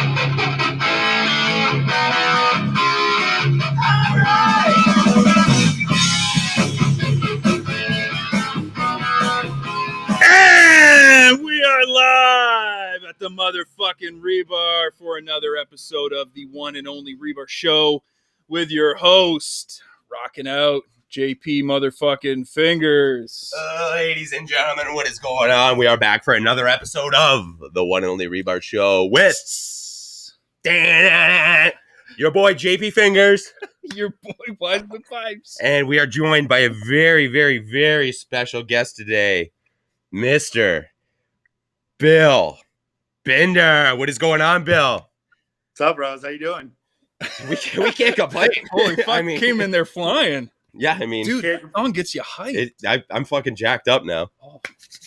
And we are live at the motherfucking Rebar for another episode of the one and only Rebar Show with your host, rocking out JP motherfucking Fingers. Ladies and gentlemen, what is going on? We are back for another episode of the one and only Rebar Show with your boy JP Fingers. Your boy Wise the Pipes. And we are joined by a very, very, very special guest today, Mr. Bill Bender. What is going on, Bill? What's up, bros? How you doing? We can't complain. Holy fuck, came in there flying. Yeah, I mean, dude, song gets you hyped. I'm fucking jacked up now. Oh.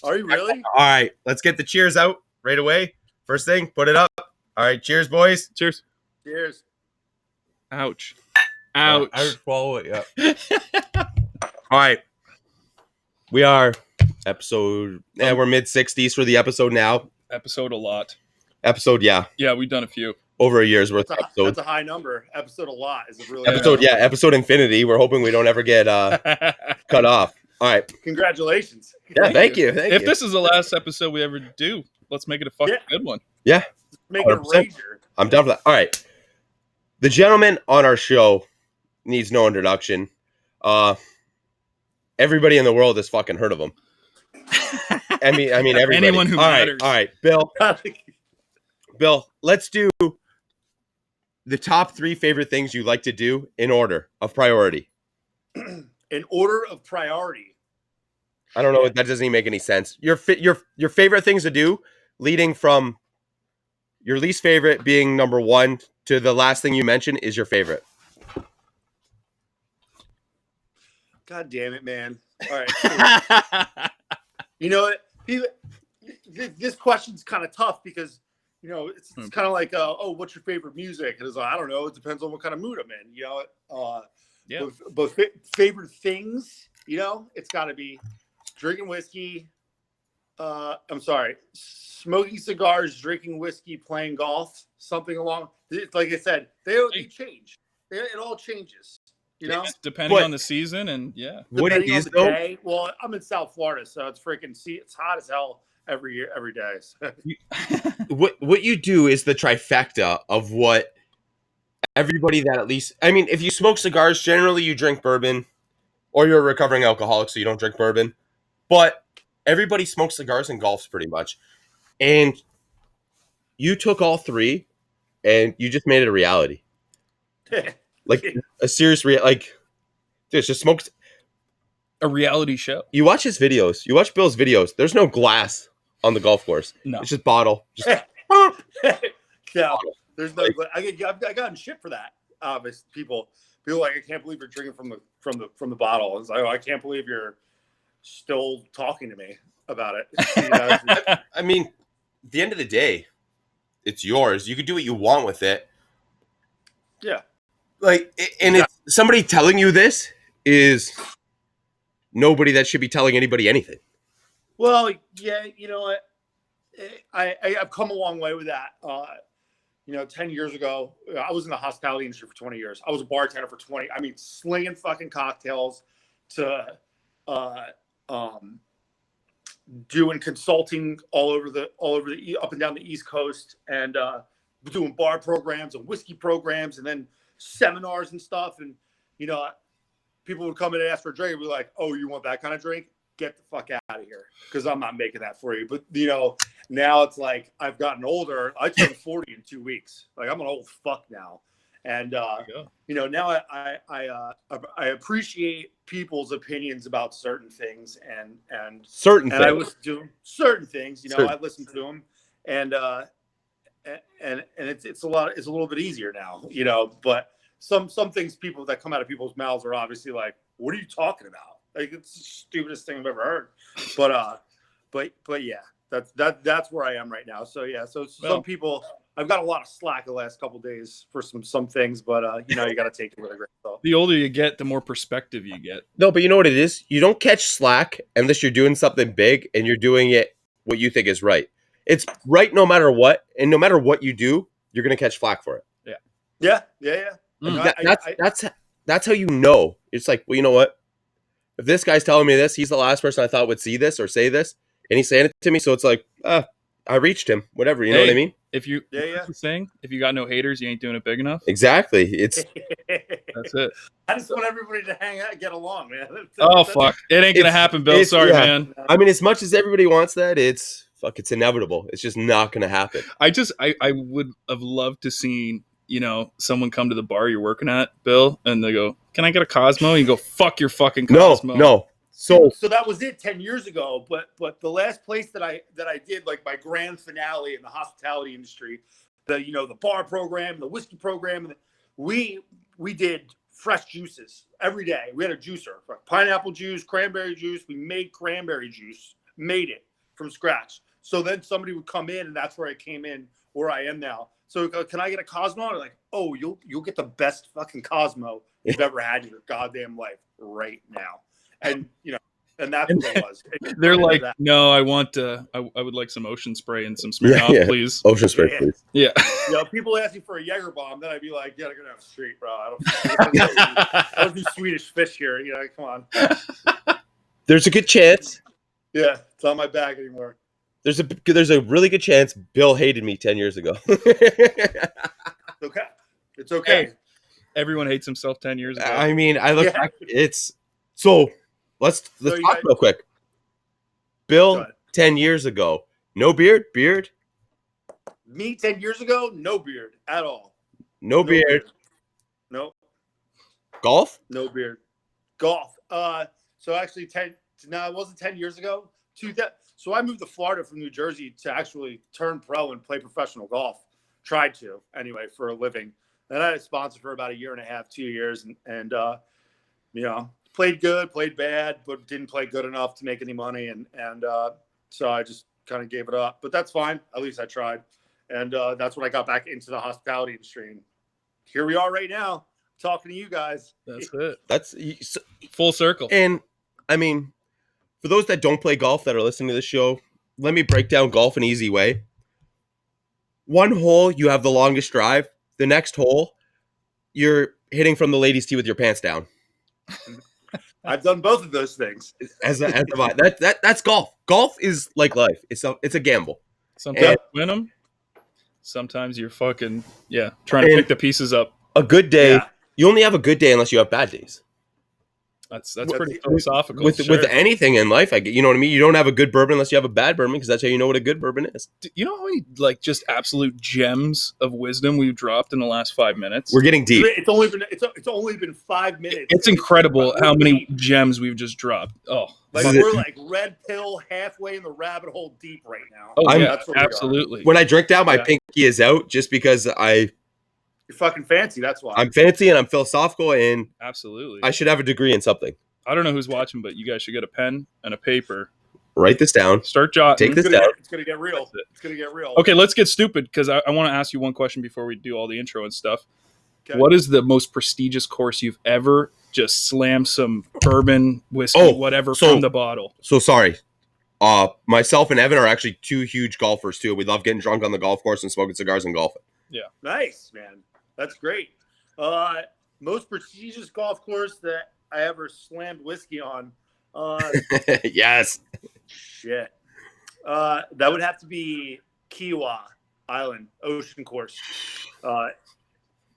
Are you really? All right, let's get the cheers out right away. First thing, put it up. All right, cheers, boys. Cheers. Cheers. Ouch. Ouch. I would swallow it, yeah. All right. We are episode, we're mid-60s for the episode now. Episode a lot. Episode, yeah. Yeah, we've done a few. Over a year's worth of episodes. That's a high number. Episode a lot is a really episode infinity. We're hoping we don't ever get cut off. All right. Congratulations. Yeah, thank you. If this is the last episode we ever do, let's make it a fucking good one. Yeah. Make it a 100%. rager. I'm down for that. All right. The gentleman on our show needs no introduction. Everybody in the world has fucking heard of him. I mean everybody. Anyone who matters. All right, Bill. Bill, let's do the top 3 favorite things you like to do in order of priority. In order of priority. I don't know. That doesn't even make any sense. Your favorite things to do, leading from your least favorite being number 1 to the last thing you mentioned is your favorite. God damn it, man. All right. You know what? This question's kind of tough because, you know, it's kind of like, what's your favorite music? And it's like, I don't know. It depends on what kind of mood I'm in. You know, yeah. But favorite things, you know, it's got to be drinking whiskey. Smoking cigars, drinking whiskey, playing golf, something along. Like I said, they change. It all changes. You know, depending on the season and What it is though? Day. Well, I'm in South Florida, so it's it's hot as hell every day. So. What you do is the trifecta of what everybody that at least, I mean, if you smoke cigars, generally you drink bourbon, or you're a recovering alcoholic, so you don't drink bourbon. But everybody smokes cigars and golfs pretty much, and you took all 3, and you just made it a reality. Like a serious dude, it's just smokes. A reality show. You watch his videos. You watch Bill's videos. There's no glass on the golf course. No, it's just bottle. Just no, there's no. I've gotten shit for that. People like, I can't believe you're drinking from the bottle. It's like, I can't believe you're still talking to me about it. You know, I mean, at the end of the day, it's yours. You can do what you want with it. Yeah. It's somebody telling you this is nobody that should be telling anybody anything. Well, yeah, you know what? I've come a long way with that. 10 years ago, I was in the hospitality industry for 20 years. I was a bartender for 20. I mean, slinging fucking cocktails to doing consulting all over the up and down the East Coast, and doing bar programs and whiskey programs, and then seminars and stuff. And people would come in and ask for a drink and be like, "Oh, you want that kind of drink? Get the fuck out of here, because I'm not making that for you." But now it's like I've gotten older. I turned 40 in 2 weeks. Like, I'm an old fuck now, and now I appreciate people's opinions about certain things, and I listen to certain things. I listen to them, and it's a little bit easier now. But some things that come out of people's mouths are obviously like, "What are you talking about?" Like, it's the stupidest thing I've ever heard. But yeah, that's where I am right now. So yeah, some people, I've got a lot of slack the last couple of days for some things, but you got to take it with a grain of salt. The older you get, the more perspective you get. No, but you know what it is? You don't catch slack unless you're doing something big and you're doing it what you think is right. It's right no matter what, and no matter what you do, you're gonna catch flack for it. Yeah. Mm. That's how you know. It's like, well, you know what? If this guy's telling me this, he's the last person I thought would see this or say this, and he's saying it to me. So it's like, I reached him. Whatever, you know what I mean? If you saying if you got no haters, you ain't doing it big enough. Exactly. It's That's it. I just want everybody to hang out and get along, man. Oh fuck, it ain't gonna It's- happen, Bill. it's- Sorry, yeah. man. I mean, as much as everybody wants that, it's inevitable. It's just not gonna happen. I would have loved to seen, someone come to the bar you're working at, Bill, and they go, "Can I get a Cosmo?" And you go, "Fuck your fucking Cosmo." No. So that was it 10 years ago. But the last place that I did like my grand finale in the hospitality industry, the bar program, the whiskey program, we did fresh juices every day. We had a juicer, pineapple juice, cranberry juice. We made cranberry juice, made it from scratch. So then somebody would come in, and that's where I came in, where I am now. So can I get a Cosmo? And they're like, oh, you'll get the best fucking Cosmo you've ever had in your goddamn life right now. And and that's what it was. They're like, "No, I want I would like some ocean spray and some Smirnoff, please." ocean spray, please. Yeah. People ask me for a Jaeger bomb, then I'd be like, "Yeah, go down the street, bro. I don't do Swedish fish here. Come on." There's a good chance. Yeah, it's on my bag anymore. There's a really good chance Bill hated me 10 years ago. Okay, it's okay. Hey, everyone hates himself 10 years ago. I mean, I look back. It's so. Let's talk real quick. Bill, 10 years ago, no beard. Me 10 years ago, no beard at all. No beard. No. Golf. No beard. Golf. So actually, it wasn't 10 years ago. So I moved to Florida from New Jersey to actually turn pro and play professional golf. Tried to anyway for a living. And I had a sponsor for about a year and a half, 2 years, and played good, played bad, but didn't play good enough to make any money, and so I just kind of gave it up. But that's fine. At least I tried, and that's when I got back into the hospitality industry. And here we are right now, talking to you guys. That's it. That's Full circle. And I mean, for those that don't play golf that are listening to this show, let me break down golf an easy way. One hole, you have the longest drive. The next hole, you're hitting from the ladies' tee with your pants down. I've done both of those things. That's golf. Golf is like life. It's a gamble. Sometimes you win them. Sometimes you're fucking trying to pick the pieces up. A good day. Yeah. You only have a good day unless you have bad days. That's pretty philosophical. With anything in life, you know what I mean. You don't have a good bourbon unless you have a bad bourbon, because that's how you know what a good bourbon is. You know how many just absolute gems of wisdom we've dropped in the last 5 minutes? We're getting deep. It's only been 5 minutes. It's incredible how many gems we've just dropped. Oh, we're like red pill halfway in the rabbit hole deep right now. Oh, That's where we are. absolutely. When I drink down, my pinky is out just because You're fucking fancy. That's why. I'm fancy and I'm philosophical, and Absolutely. I should have a degree in something. I don't know who's watching, but you guys should get a pen and a paper. Write this down. Start jotting. Take this down. It's gonna get real. It's gonna get real. Okay, let's get stupid, because I want to ask you one question before we do all the intro and stuff. Okay. What is the most prestigious course you've ever just slammed some bourbon, whiskey, whatever from the bottle? So sorry. Myself and Evan are actually two huge golfers too. We love getting drunk on the golf course and smoking cigars and golfing. Yeah. Nice, man. That's great. Most prestigious golf course that I ever slammed whiskey on. Yes. Shit. That would have to be Kiawah Island Ocean Course.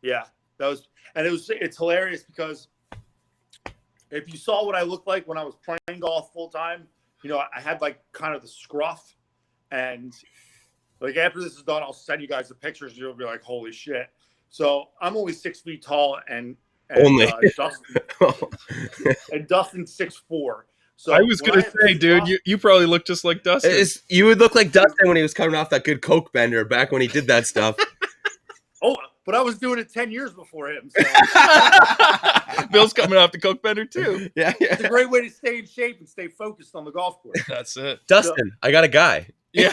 Yeah, that was, and it's hilarious because if you saw what I looked like when I was playing golf full time, I had like kind of the scruff, and like after this is done, I'll send you guys the pictures. You'll be like, holy shit. So I'm only 6 feet tall, and only Dustin's 6'4". So I was gonna say, dude, you probably look just like Dustin. You would look like Dustin when he was coming off that good coke bender back when he did that stuff. Oh, but I was doing it 10 years before him. So. Bill's coming off the coke bender too. Yeah. It's a great way to stay in shape and stay focused on the golf course. That's it. Dustin, I got a guy. Yeah.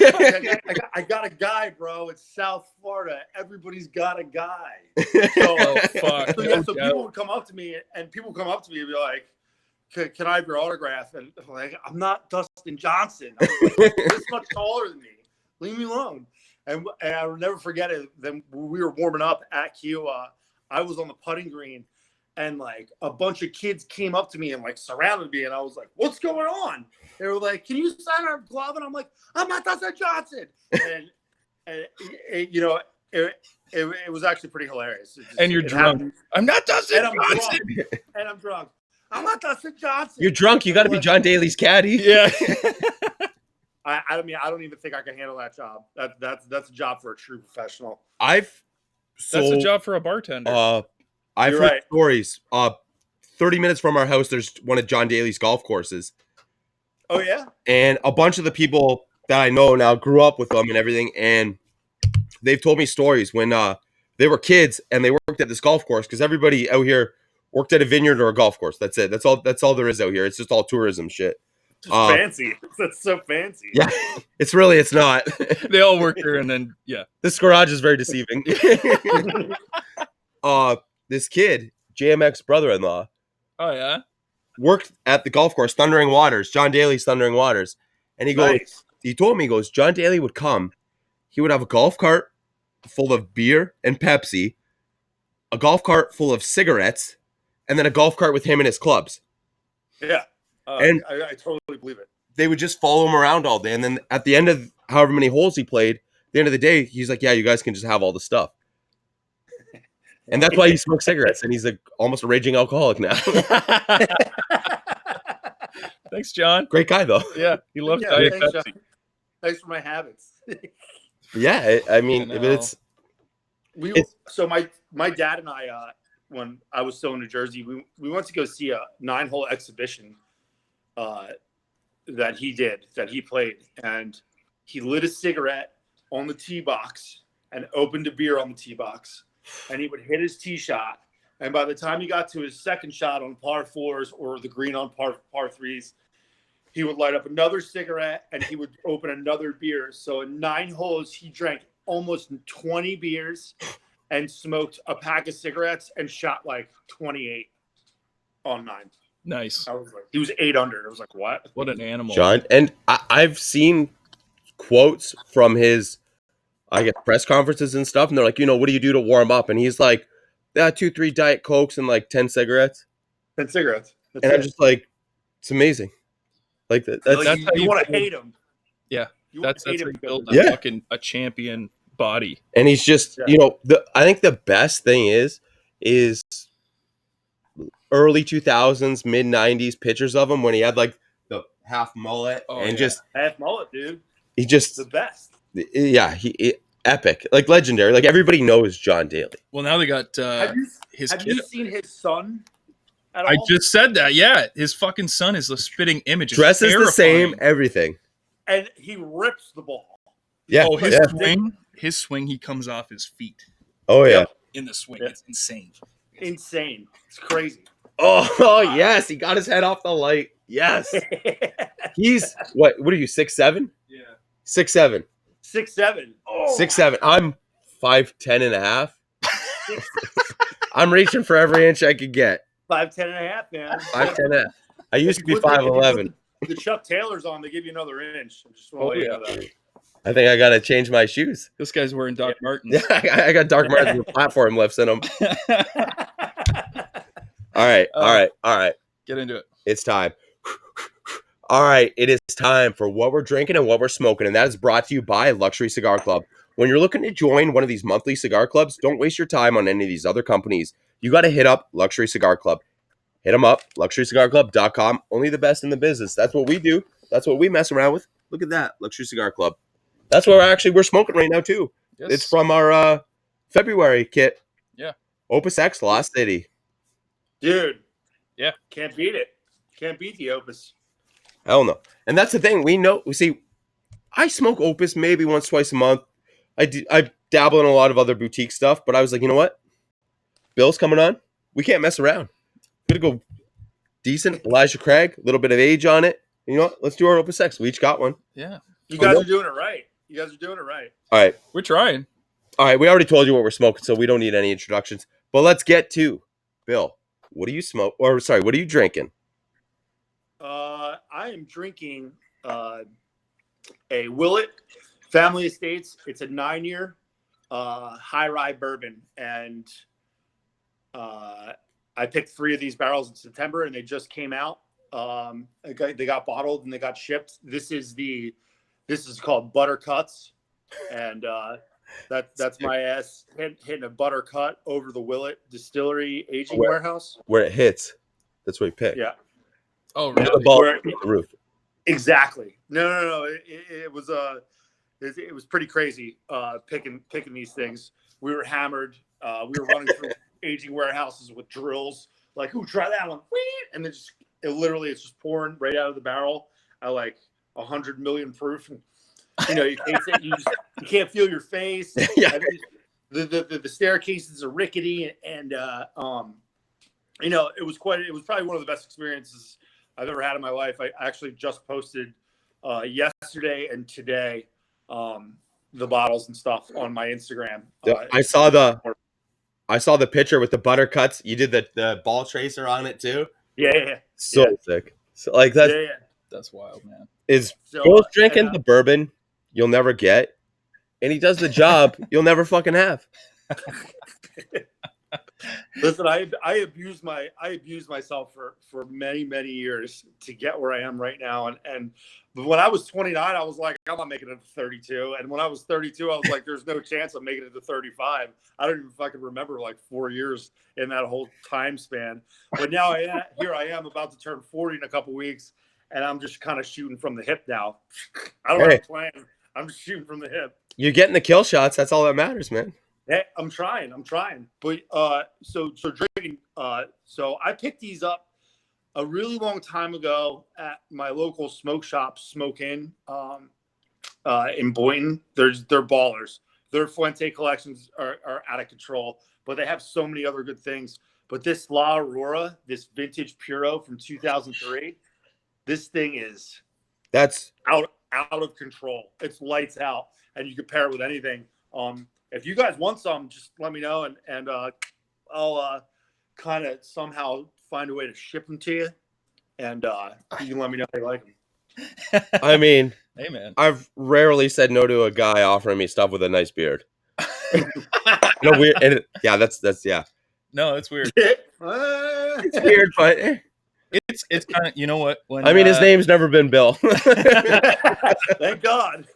I got a guy, bro. It's South Florida. Everybody's got a guy. So, fuck. So people would come up to me and be like, can I have your autograph? And I'm like, I'm not Dustin Johnson. I'm like, this much taller than me. Leave me alone. And I'll never forget it. Then we were warming up at Kiowa. I was on the putting green, and like a bunch of kids came up to me and like surrounded me, and I was like, "What's going on?" They were like, "Can you sign our glove?" And I'm like, "I'm not Dustin Johnson." And it was actually pretty hilarious. And you're drunk. I'm not Dustin Johnson. And I'm drunk. I'm not Dustin Johnson. You're drunk. You got to be John Daly's caddy. Yeah. I mean, I don't even think I can handle that job. That's a job for a true professional. That's a job for a bartender. I've heard stories. 30 minutes from our house, there's one of John Daly's golf courses. Oh yeah. And a bunch of the people that I know now grew up with them and everything, and they've told me stories when they were kids and they worked at this golf course, because everybody out here worked at a vineyard or a golf course. That's it. That's all there is out here. It's just all tourism shit. Just fancy. That's so fancy. Yeah, it's not. They all work here, and then this garage is very deceiving. This kid, JMX brother-in-law, worked at the golf course, Thundering Waters, John Daly's Thundering Waters, and he goes, he told me, John Daly would come, he would have a golf cart full of beer and Pepsi, a golf cart full of cigarettes, and then a golf cart with him and his clubs. Yeah. And I totally believe it. They would just follow him around all day. And then at the end of however many holes he played, at the end of the day, he's like, yeah, you guys can just have all the stuff. And that's why he smokes cigarettes. And he's almost a raging alcoholic now. Thanks, John. Great guy, though. Yeah, he loves Diet Pepsi. Thanks for my habits. Yeah, I mean, it's... So my dad and I, when I was still in New Jersey, we went to go see a 9-hole exhibition that he played, and he lit a cigarette on the tee box and opened a beer on the tee box, and he would hit his tee shot, and by the time he got to his second shot on par 4s or the green on par 3s, he would light up another cigarette and he would open another beer. So in 9 holes, he drank almost 20 beers and smoked a pack of cigarettes and shot like 28 on 9. Nice. I was like, he was 8 under. I was like, what? What an animal, John. And I've seen quotes from his, I guess, press conferences and stuff, and they're like, what do you do to warm up? And he's like, 2-3 Diet Cokes and like 10 cigarettes. 10 cigarettes. That's and it. I'm just like, it's amazing. Like that's how you want to hate him. Yeah, that's how you build a champion body. And he's just, I think the best thing is early 2000s, mid 90s pictures of him when he had like the half mullet just half mullet, dude. He just the best. Yeah, epic, like legendary. Like everybody knows John Daly. Well, now they got have you seen his son? I just said that. Yeah, his fucking son is a spitting image. Dresses the same, everything, and he rips the ball. Yeah. Oh, his swing, he comes off his feet. Oh yeah, in the swing, it's insane. Insane. It's crazy. Oh yes, he got his head off the light. Yes, he's what are you? 6'7"? Yeah, 6'7". 6'7". Oh, 6'7". I'm 5'10" and a half. I'm reaching for every inch I could get. 5'10" and a half, man. 5'10" and a half. I used to be 5'11". The Chuck Taylors on, they give you another inch. I just want to let you know that. I think I gotta change my shoes. This guy's wearing Doc Martens. Yeah, I got Doc Martens with platform lifts in them. All right. Get into it. It's time. All right, it is time for what we're drinking and what we're smoking, and that is brought to you by Luxury Cigar Club. When you're looking to join one of these monthly cigar clubs, don't waste your time on any of these other companies. You got to hit up Luxury Cigar Club. Hit them up, luxurycigarclub.com. Only the best in the business. That's what we do. That's what we mess around with. Look at that, Luxury Cigar Club. That's what we're smoking right now, too. Yes. It's from our February kit. Yeah. Opus X, Lost City. Dude. Yeah. Can't beat it. Can't beat the Opus. Hell no. And that's the thing. I smoke Opus maybe once, twice a month. I dabble in a lot of other boutique stuff, but I was like, you know what? Bill's coming on. We can't mess around. We're going to go decent. Elijah Craig, a little bit of age on it. You know what? Let's do our Opus X. We each got one. Yeah. You guys are doing it right. All right. We're trying. All right. We already told you what we're smoking, so we don't need any introductions. But let's get to Bill. What do you smoke? Or sorry, what are you drinking? I am drinking a Willet Family Estates. It's a 9-year high rye bourbon, and I picked 3 of these barrels in September, and they just came out. They got bottled and they got shipped. This is called Buttercuts, and that's my ass hitting a Buttercut over the Willet Distillery aging warehouse Where it hits, that's what you pick. Yeah. Oh, Under really? the ball, the roof. Exactly. No. It was pretty crazy picking these things. We were hammered. We were running through aging warehouses with drills. Like, who try that one? And then it's just pouring right out of the barrel at like 100 million proof. And, you taste it. You can't feel your face. Yeah. The staircases are rickety, and it was probably one of the best experiences I've ever had in my life. I actually just posted yesterday and today the bottles and stuff on my Instagram. I saw the picture with the Buttercuts. You did the ball tracer on it too. Yeah. So sick. So like that's That's wild, man. Bill's drinking the bourbon you'll never get, and he does the job you'll never fucking have. Listen, I abused myself for many, many years to get where I am right now. And when I was 29, I was like, I'm not making it to 32. And when I was 32, I was like, there's no chance I'm making it to 35. I don't even fucking remember like 4 years in that whole time span. But now here I am about to turn 40 in a couple weeks, and I'm just kind of shooting from the hip now. I don't have a plan. I'm just shooting from the hip. You're getting the kill shots. That's all that matters, man. Hey, I'm trying. But so drinking. So I picked these up a really long time ago at my local smoke shop, Smoke Inn, in Boynton. They're ballers. Their Fuente collections are out of control, but they have so many other good things. But this La Aurora, this vintage Puro from 2003, this thing is out of control. It's lights out, and you can pair it with anything. If you guys want some, just let me know, and I'll kind of somehow find a way to ship them to you, and you can let me know if you like them. I mean, hey man, I've rarely said no to a guy offering me stuff with a nice beard. No weird, and that's yeah. No, it's weird. It's weird, but it's kind of, you know what? When, his name's never been Bill. Thank God.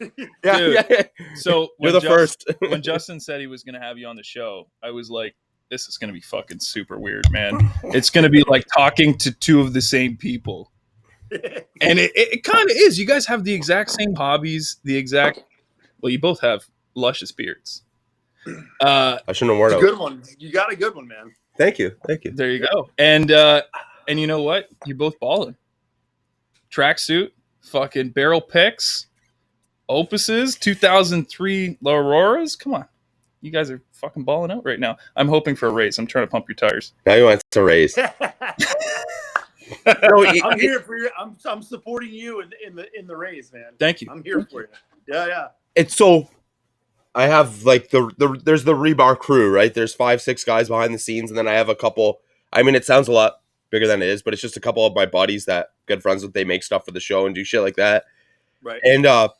Dude, so you're the first. When Justin said he was going to have you on the show, I was like, this is going to be fucking super weird, man. It's going to be like talking to 2 of the same people. And it kind of is. You guys have the exact same hobbies, well, you both have luscious beards. I shouldn't have worn it. Good one. You got a good one, man. Thank you. There you go. And you know what? You're both balling. Tracksuit, fucking barrel picks, Opuses, 2003 La Auroras. Come on. You guys are fucking balling out right now. I'm hoping for a raise. I'm trying to pump your tires. Now you want to raise. I'm here for you. I'm supporting you in the raise, man. Thank you. I'm here for you. Yeah. It's so I have like there's the Rebar crew, right? There's 5-6 guys behind the scenes, and then I have a couple. I mean, it sounds a lot bigger than it is, but it's just a couple of my buddies that good friends with. They make stuff for the show and do shit like that. Right. And a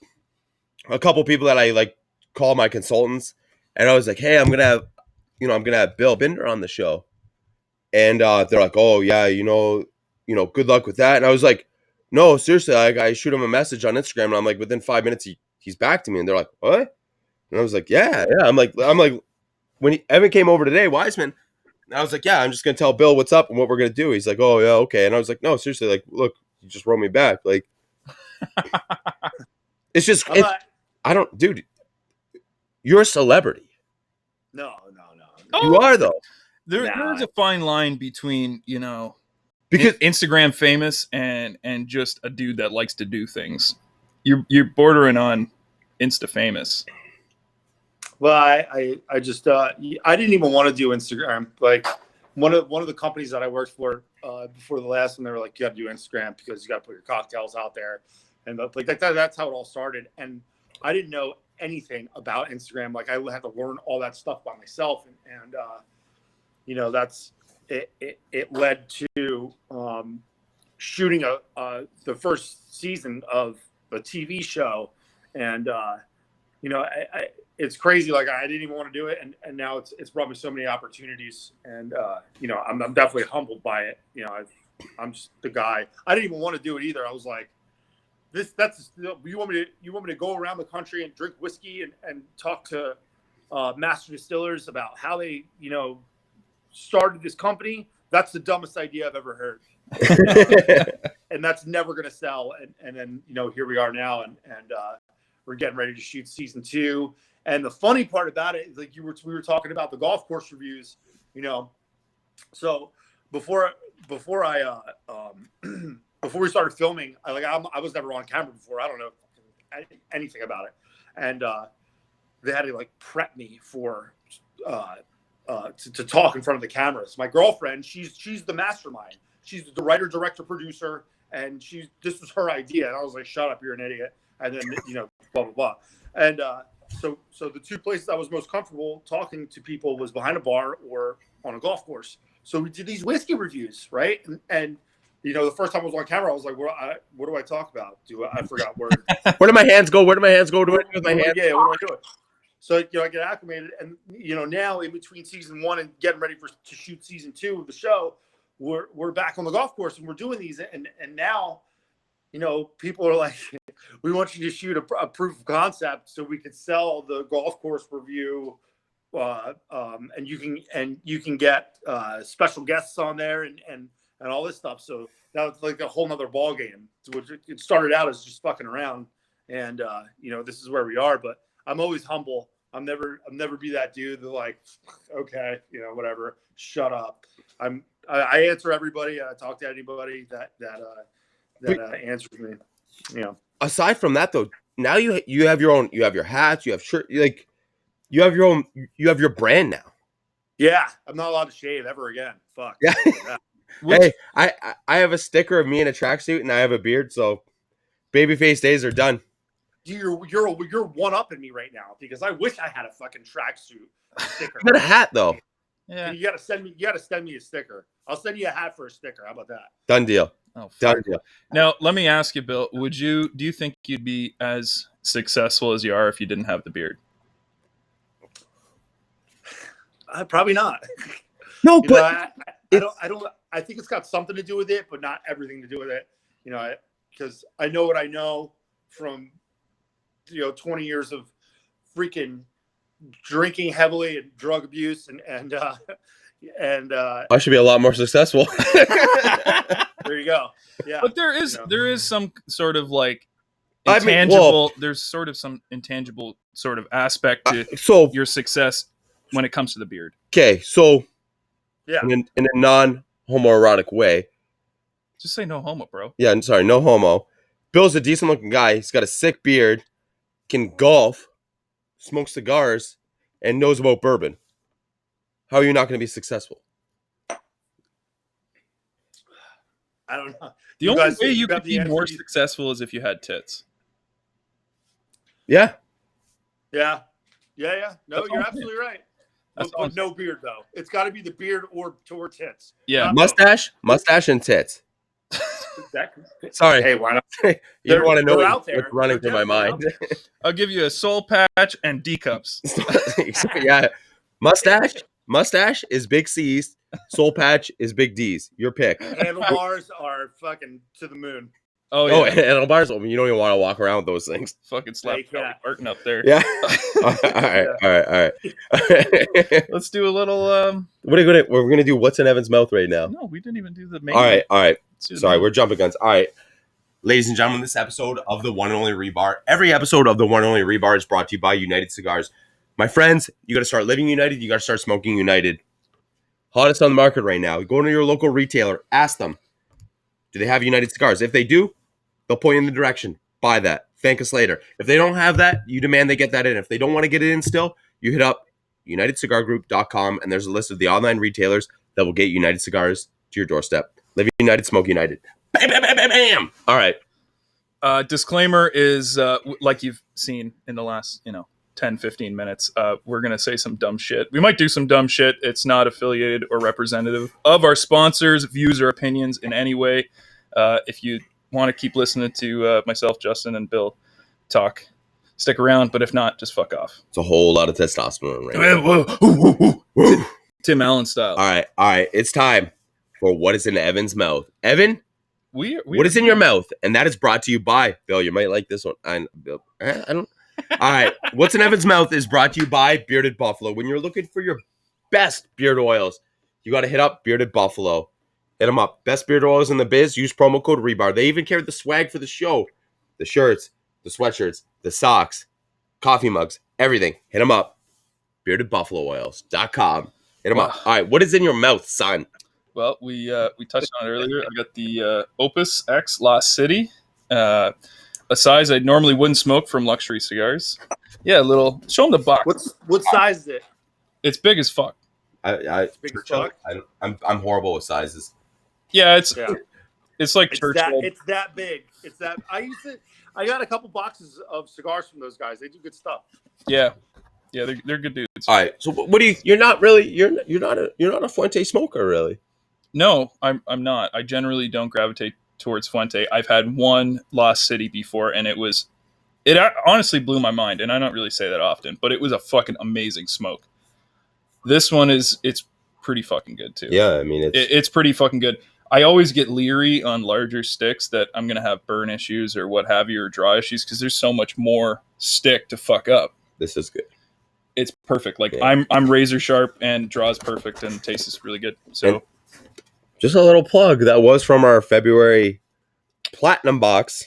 couple people that I like call my consultants, and I was like, hey, I'm gonna have Bill Binder on the show, and they're like, oh yeah, good luck with that. And I was like, no, seriously, I shoot him a message on Instagram, and I'm like, within 5 minutes he's back to me, and they're like, what? And I was like, yeah. I'm like when Evan came over today, Wiseman. And I was like, yeah, I'm just gonna tell Bill what's up and what we're gonna do. He's like, oh yeah, okay. And I was like, no, seriously, like, look, you just wrote me back. Like, it's just, I don't, dude. You're a celebrity. No. You are though. There's a fine line between because Instagram famous and just a dude that likes to do things. You're bordering on Insta famous. Well, I just I didn't even want to do Instagram. Like one of the companies that I worked for before the last one, they were like, you got to do Instagram because you got to put your cocktails out there, and like that's how it all started. And I didn't know anything about Instagram. Like I had to learn all that stuff by myself, and that's it. It led to shooting the first season of a TV show, and it's crazy. Like I didn't even want to do it, and now it's brought me so many opportunities, and I'm definitely humbled by it. I'm just the guy. I didn't even want to do it either. I was like, you want me to go around the country and drink whiskey and talk to master distillers about how they started this company? That's the dumbest idea I've ever heard. And that's never going to sell. And then, here we are now, and we're getting ready to shoot season 2. And the funny part about it is, like we were talking about the golf course reviews, so before I before we started filming, I was never on camera before. I don't know anything about it. And they had to prep me for to talk in front of the cameras. My girlfriend, she's the mastermind. She's the writer, director, producer, and this was her idea. And I was like, shut up, you're an idiot. And then, blah, blah, blah. And so the two places I was most comfortable talking to people was behind a bar or on a golf course. So we did these whiskey reviews, right? And the first time I was on camera, I was like, what do I talk about? I forgot where. Where do my hands go? Where do my hands go? What do I do with my hands? Yeah, what do I do? So, I get acclimated. And, now in between season 1 and getting ready to shoot season 2 of the show, we're back on the golf course and we're doing these. And now, people are like, we want you to shoot a proof of concept so we could sell the golf course review. And you can get special guests on there and all this stuff. So that was like a whole nother ball game. It started out as just fucking around, and this is where we are. But I'm always humble. I'm never be that dude that like, okay, whatever, shut up. I answer everybody. I talk to anybody that answers me. Aside from that, though, now you have your own. You have your hats. You have shirt. You have your own. You have your brand now. Yeah, I'm not allowed to shave ever again. Fuck. Yeah. Hey, I have a sticker of me in a tracksuit and I have a beard, so babyface days are done. You're one upping me right now because I wish I had a fucking tracksuit sticker. You got a hat though. Yeah. You gotta send me a sticker. I'll send you a hat for a sticker. How about that? Done deal. Oh, done deal. Now let me ask you, Bill. Do you think you'd be as successful as you are if you didn't have the beard? Probably not. No, but I think it's got something to do with it, but not everything to do with it. Because I know what I know from 20 years of freaking drinking heavily and drug abuse and I should be a lot more successful. There you go. Yeah. But there is some sort of intangible. There's sort of some intangible sort of aspect to your success when it comes to the beard. Okay, so yeah, in a non-homoerotic way. Just say no homo, bro. Yeah, I'm sorry, no homo. Bill's a decent looking guy. He's got a sick beard, can golf, smoke cigars, and knows about bourbon. How are you not going to be successful? I don't know. The only way you could be more successful is if you had tits. Yeah. Yeah. No, you're absolutely right. No beard though. It's got to be the beard or tits. Yeah, mustache and tits. Sorry. Hey, why not? You don't want to know what's running through my mind. I'll give you a soul patch and D cups. Yeah, mustache is big C's. Soul patch is big D's. Your pick. Handlebars are fucking to the moon. Oh, yeah. Oh, handlebars. You don't even want to walk around with those things. Fucking slap Martin up there. Yeah. All right. Let's do a little. We're gonna do what's in Evan's mouth right now. No, we didn't even do the main. All right. Sorry, we're jumping guns. All right, ladies and gentlemen, this episode of the One and Only Rebar. Every episode of the One and Only Rebar is brought to you by United Cigars. My friends, you got to start living United. You got to start smoking United. Hottest on the market right now. Go to your local retailer. Ask them, do they have United Cigars? If they do, they'll point you in the direction. Buy that. Thank us later. If they don't have that, you demand they get that in. If they don't want to get it in still, you hit up UnitedCigarGroup.com, and there's a list of the online retailers that will get United Cigars to your doorstep. Live United, smoke United. Bam, bam, bam, bam, bam. All right. Disclaimer is, like you've seen in the last, 10, 15 minutes, we're going to say some dumb shit. We might do some dumb shit. It's not affiliated or representative of our sponsors, views, or opinions in any way. If you want to keep listening to myself, Justin, and Bill talk stick around. But if not, just fuck off. It's a whole lot of testosterone right now. Whoa. Tim Allen style. All right. It's time for what is in Evan's mouth. Evan, We what is in your mouth? And that is brought to you by Bill. You might like this one. I don't. All right. What's in Evan's mouth is brought to you by Bearded Buffalo. When you're looking for your best beard oils, you got to hit up Bearded Buffalo. Hit them up. Best beard oils in the biz. Use promo code REBAR. They even carry the swag for the show. The shirts, the sweatshirts, the socks, coffee mugs, everything. Hit them up. BeardedBuffaloOils.com. Hit them up. All right. What is in your mouth, son? Well, we touched on it earlier. I got the Opus X Lost City, a size I normally wouldn't smoke from Luxury Cigars. Yeah, show them the box. What size is it? It's big as fuck. It's big as fuck. I'm horrible with sizes. Yeah, it's like Churchill. It's that big. It's that. I got a couple boxes of cigars from those guys. They do good stuff. Yeah, they're good dudes. All right. So what do you? You're not a Fuente smoker, really. No, I'm not. I generally don't gravitate towards Fuente. I've had one Lost City before, and it honestly blew my mind. And I don't really say that often, but it was a fucking amazing smoke. This one it's pretty fucking good too. Yeah, I mean it's pretty fucking good. I always get leery on larger sticks that I'm gonna have burn issues or what have you, or draw issues, because there's so much more stick to fuck up. This is good. It's perfect. Like I'm razor sharp and draws perfect and tastes really good. So. And just a little plug. That was from our February Platinum box,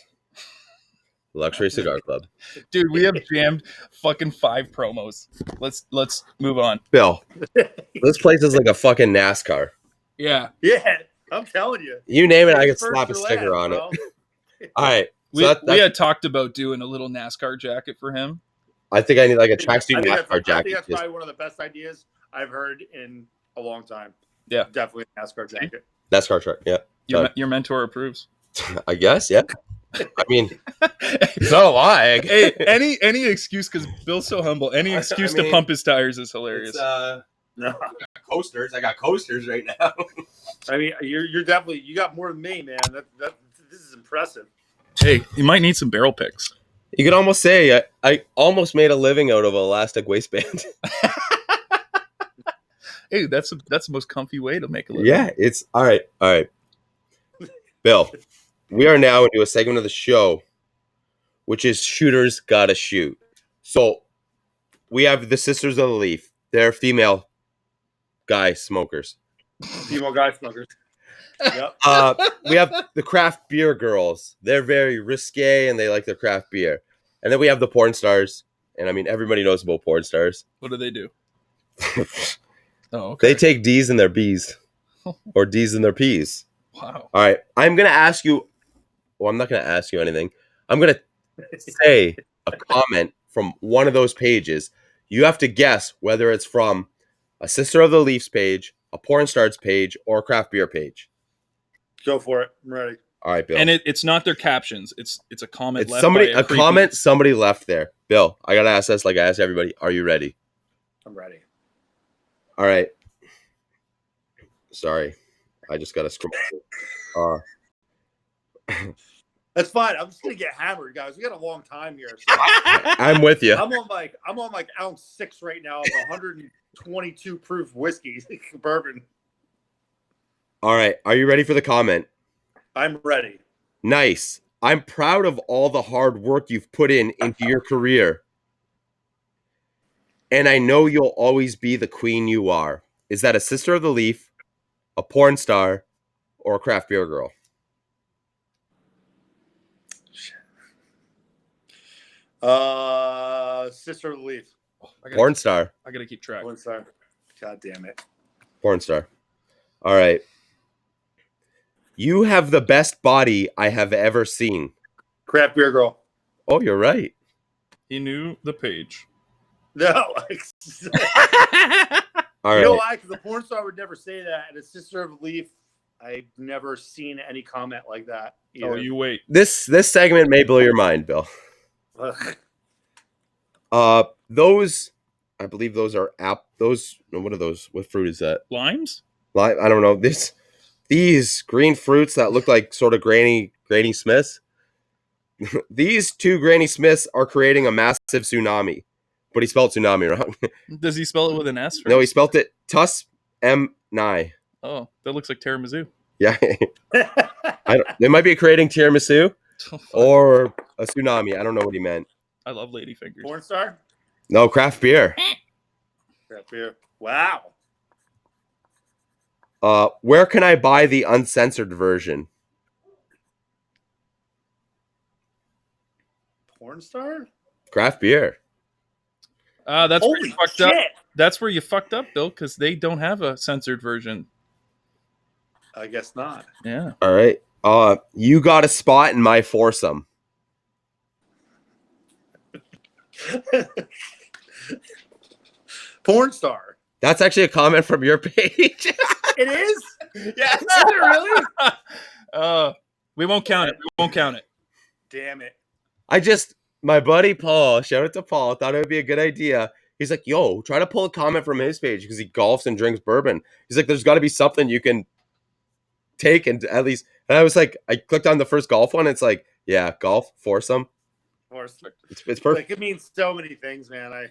Luxury Cigar Club. Dude, we have jammed fucking 5 promos. Let's move on. Bill, this place is like a fucking NASCAR. Yeah, I'm telling you. You name it, I could First slap a or sticker last, on bro. it. All right. we had talked about doing a little NASCAR jacket for him. I think I need like a I tracksuit think NASCAR jacket. I think that's probably one of the best ideas I've heard in a long time. Yeah. Definitely a NASCAR jacket. NASCAR truck, yeah. Your mentor approves. I guess, yeah. I mean, it's not a lie. Hey, any excuse, because Bill's so humble. Any excuse to pump his tires is hilarious. No. Coasters. I got coasters right now. I mean, you're definitely, you got more than me, man. This is impressive. Hey, you might need some barrel picks. You could almost say I almost made a living out of an elastic waistband. Hey, that's the most comfy way to make a living. Yeah, it's all right. Bill, we are now into a segment of the show, which is Shooters Gotta Shoot. So we have the Sisters of the Leaf. They're female guy smokers. Female guy smokers. Yep. We have the craft beer girls. They're very risque and they like their craft beer. And then we have the porn stars. And I mean, everybody knows about porn stars. What do? Oh, okay. They take D's in their B's or D's in their P's. Wow. All right. I'm going to ask you. Well, I'm not going to ask you anything. I'm going to say a comment from one of those pages. You have to guess whether it's from a Sister of the Leafs page, a porn stars page, or a craft beer page. Go for it. I'm ready. All right, Bill. And it's not their captions. It's a comment. It's left somebody by a comment somebody left there. Bill, I gotta ask this like I asked everybody. Are you ready? I'm ready. All right. Sorry, I just gotta scroll. That's fine. I'm just gonna get hammered, guys. We got a long time here. So I'm with you. I'm on like ounce 6 right now of 122 proof whiskey bourbon. All right. Are you ready for the comment? I'm ready. Nice. I'm proud of all the hard work you've put into your career. And I know you'll always be the queen you are. Is that a Sister of the Leaf, a porn star, or a craft beer girl? Sister of the Leaf. Porn star. I gotta keep track. Porn star. God damn it. Porn star. All right. You have the best body I have ever seen. Craft beer girl. Oh, you're right. He knew the page. No. All You right. know why? Because the porn star would never say that. And a Sister of the Leaf, I've never seen any comment like that either. Oh, you wait. This segment may blow your mind, Bill. Those, I believe those are what are those? What fruit is that? Limes? I don't know. These green fruits that look like sort of Granny Smiths. These two Granny Smiths are creating a massive tsunami. But he spelled tsunami wrong. Does he spell it with an S? No, he spelled it Tus M Nye. Oh, that looks like tiramisu. Yeah. They might be creating tiramisu Oh, fuck. or a tsunami. I don't know what he meant. I love ladyfingers. Porn star? No, craft beer. Craft beer. Wow. Where can I buy the uncensored version? Porn star? Craft beer. That's where Holy you fucked shit. up. That's where you fucked up, Bill, because they don't have a censored version. I guess not. Yeah. All right. You got a spot in my foursome. Porn star. That's actually a comment from your page. It is? Yes. Is it really? We won't count it. We won't count it. Damn it. My buddy Paul, shout out to Paul, thought it would be a good idea. He's like, yo, try to pull a comment from his page because he golfs and drinks bourbon. He's like, there's got to be something you can take and at least. And I was like, I clicked on the first golf one. It's like, yeah, golf, foursome. It's perfect. Like, it means so many things, man.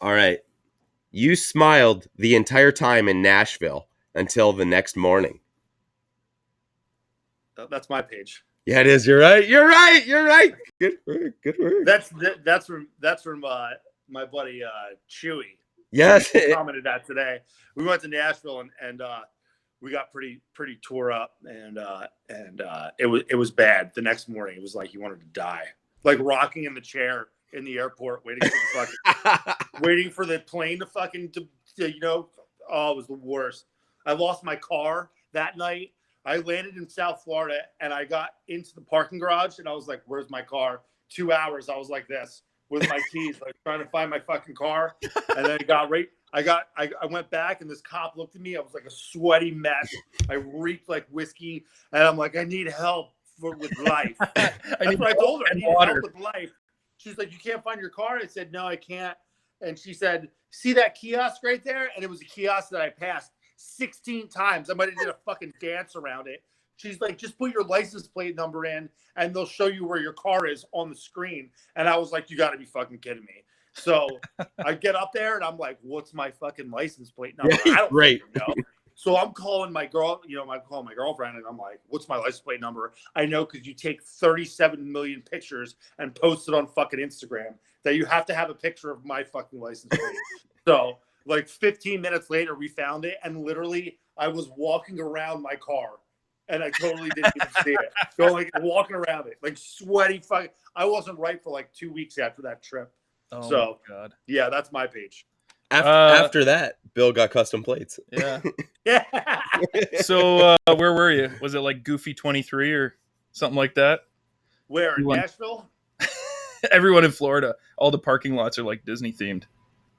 All right. You smiled the entire time in Nashville until the next morning. That's my page. Yeah, it is. You're right. You're right. You're right. Good work. Good work. That's from my buddy Chewy. Yes. He commented that today. We went to Nashville and we got pretty tore up and it was bad. The next morning it was like you wanted to die, like rocking in the chair in the airport waiting for the plane to fucking oh, it was the worst. I lost my car that night. I landed in South Florida and I got into the parking garage and I was like, where's my car? 2 hours. I was like this with my keys, like trying to find my fucking car. And then I went back and this cop looked at me. I was like a sweaty mess. I reeked like whiskey. And I'm like, I need help with life. That's what I told her. I need help with life. She's like, you can't find your car? I said, no, I can't. And she said, see that kiosk right there? And it was a kiosk that I passed 16 times. I might have did a fucking dance around it. She's like, just put your license plate number in and they'll show you where your car is on the screen. And I was like, you got to be fucking kidding me. So I get up there and I'm like, what's my fucking license plate number? I don't know. So I'm calling my girl, I'm calling my girlfriend and I'm like, what's my license plate number? I know because you take 37 million pictures and post it on fucking Instagram that you have to have a picture of my fucking license plate. So like 15 minutes later, we found it. And literally I was walking around my car and I totally didn't even see it. Going walking around it, like sweaty fucking. I wasn't right for like 2 weeks after that trip. Oh, so my God. Yeah, that's my page. After that, Bill got custom plates. Yeah. Yeah. So where were you? Was it like Goofy 23 or something like that? Where, in Nashville? Everyone in Florida. All the parking lots are like Disney themed.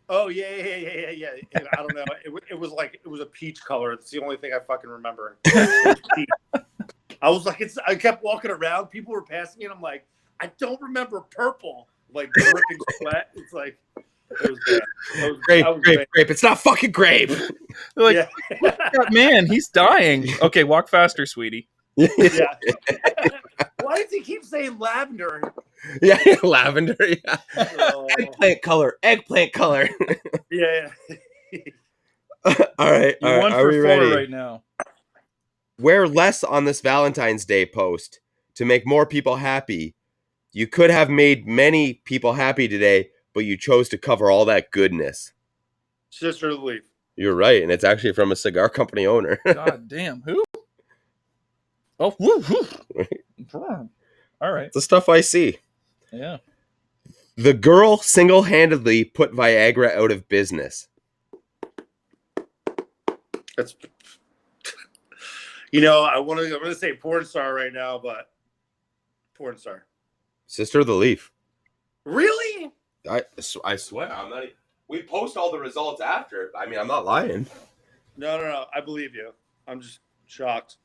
Oh yeah. I don't know. It was a peach color. It's the only thing I fucking remember. I was like, I kept walking around. People were passing me, and I'm like, I don't remember purple. Like dripping sweat. It's like it was bad. Grape. It's not fucking grape. They're like, look at that man, he's dying. Okay, walk faster, sweetie. Yeah. Why does he keep saying lavender? Yeah, lavender. Yeah. Eggplant color. Yeah. All right. You're 1 for 4 right now. Wear less on this Valentine's Day post to make more people happy. You could have made many people happy today, but you chose to cover all that goodness. Sister of the Leaf. You're right, and it's actually from a cigar company owner. God damn, who? Oh, woo. All right. It's the stuff I see. Yeah. The girl single-handedly put Viagra out of business. That's, I'm going to say porn star right now, but porn star. Sister of the Leaf. Really? I swear, I'm not. We post all the results after. I mean, I'm not lying. No. I believe you. I'm just shocked.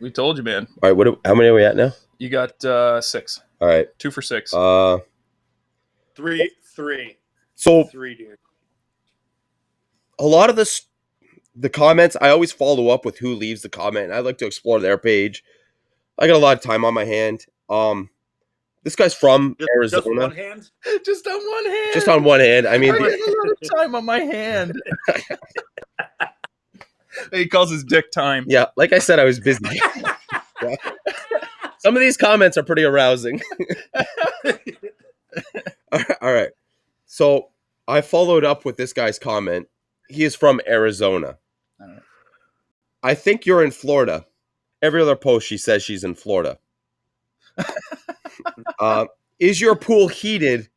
We told you, man. All right, how many are we at now? You got 6. All right. 2 for 6. 3. So 3, dude. A lot of the comments, I always follow up with who leaves the comment. I like to explore their page. I got a lot of time on my hand. This guy's from Just Arizona. one hand. Just on one hand. Just on one hand. I mean, I got a lot of time on my hand. He calls his dick time. yeah, like I said, I was busy. Yeah. Some of these comments are pretty arousing. All right. So I followed up with this guy's comment. He is from Arizona. All right. I think you're in Florida. Every other post, she says she's in Florida. Is your pool heated,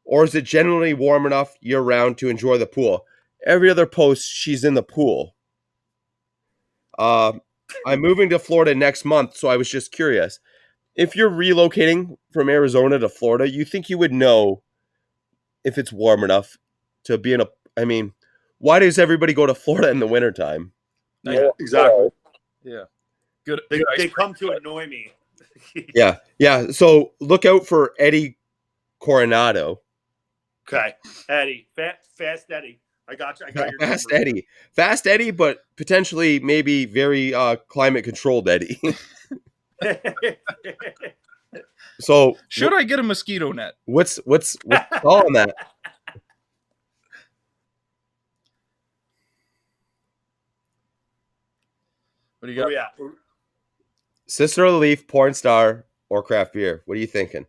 or is it generally warm enough year-round to enjoy the pool? Every other post, she's in the pool. I'm moving to Florida next month, so I was just curious. If you're relocating from Arizona to Florida, you think you would know if it's warm enough to be in a... I mean, why does everybody go to Florida in the wintertime? Yeah, exactly. Yeah. Good. They good come to annoy me. Yeah. So look out for Eddie Coronado. Okay, Eddie, fast Eddie. I got you. I got your Fast number. Eddie, but potentially maybe very climate controlled Eddie. So Should I get a mosquito net? what's all on that? What do you got? Oh yeah. Sister of the Leaf, porn star, or craft beer? What are you thinking?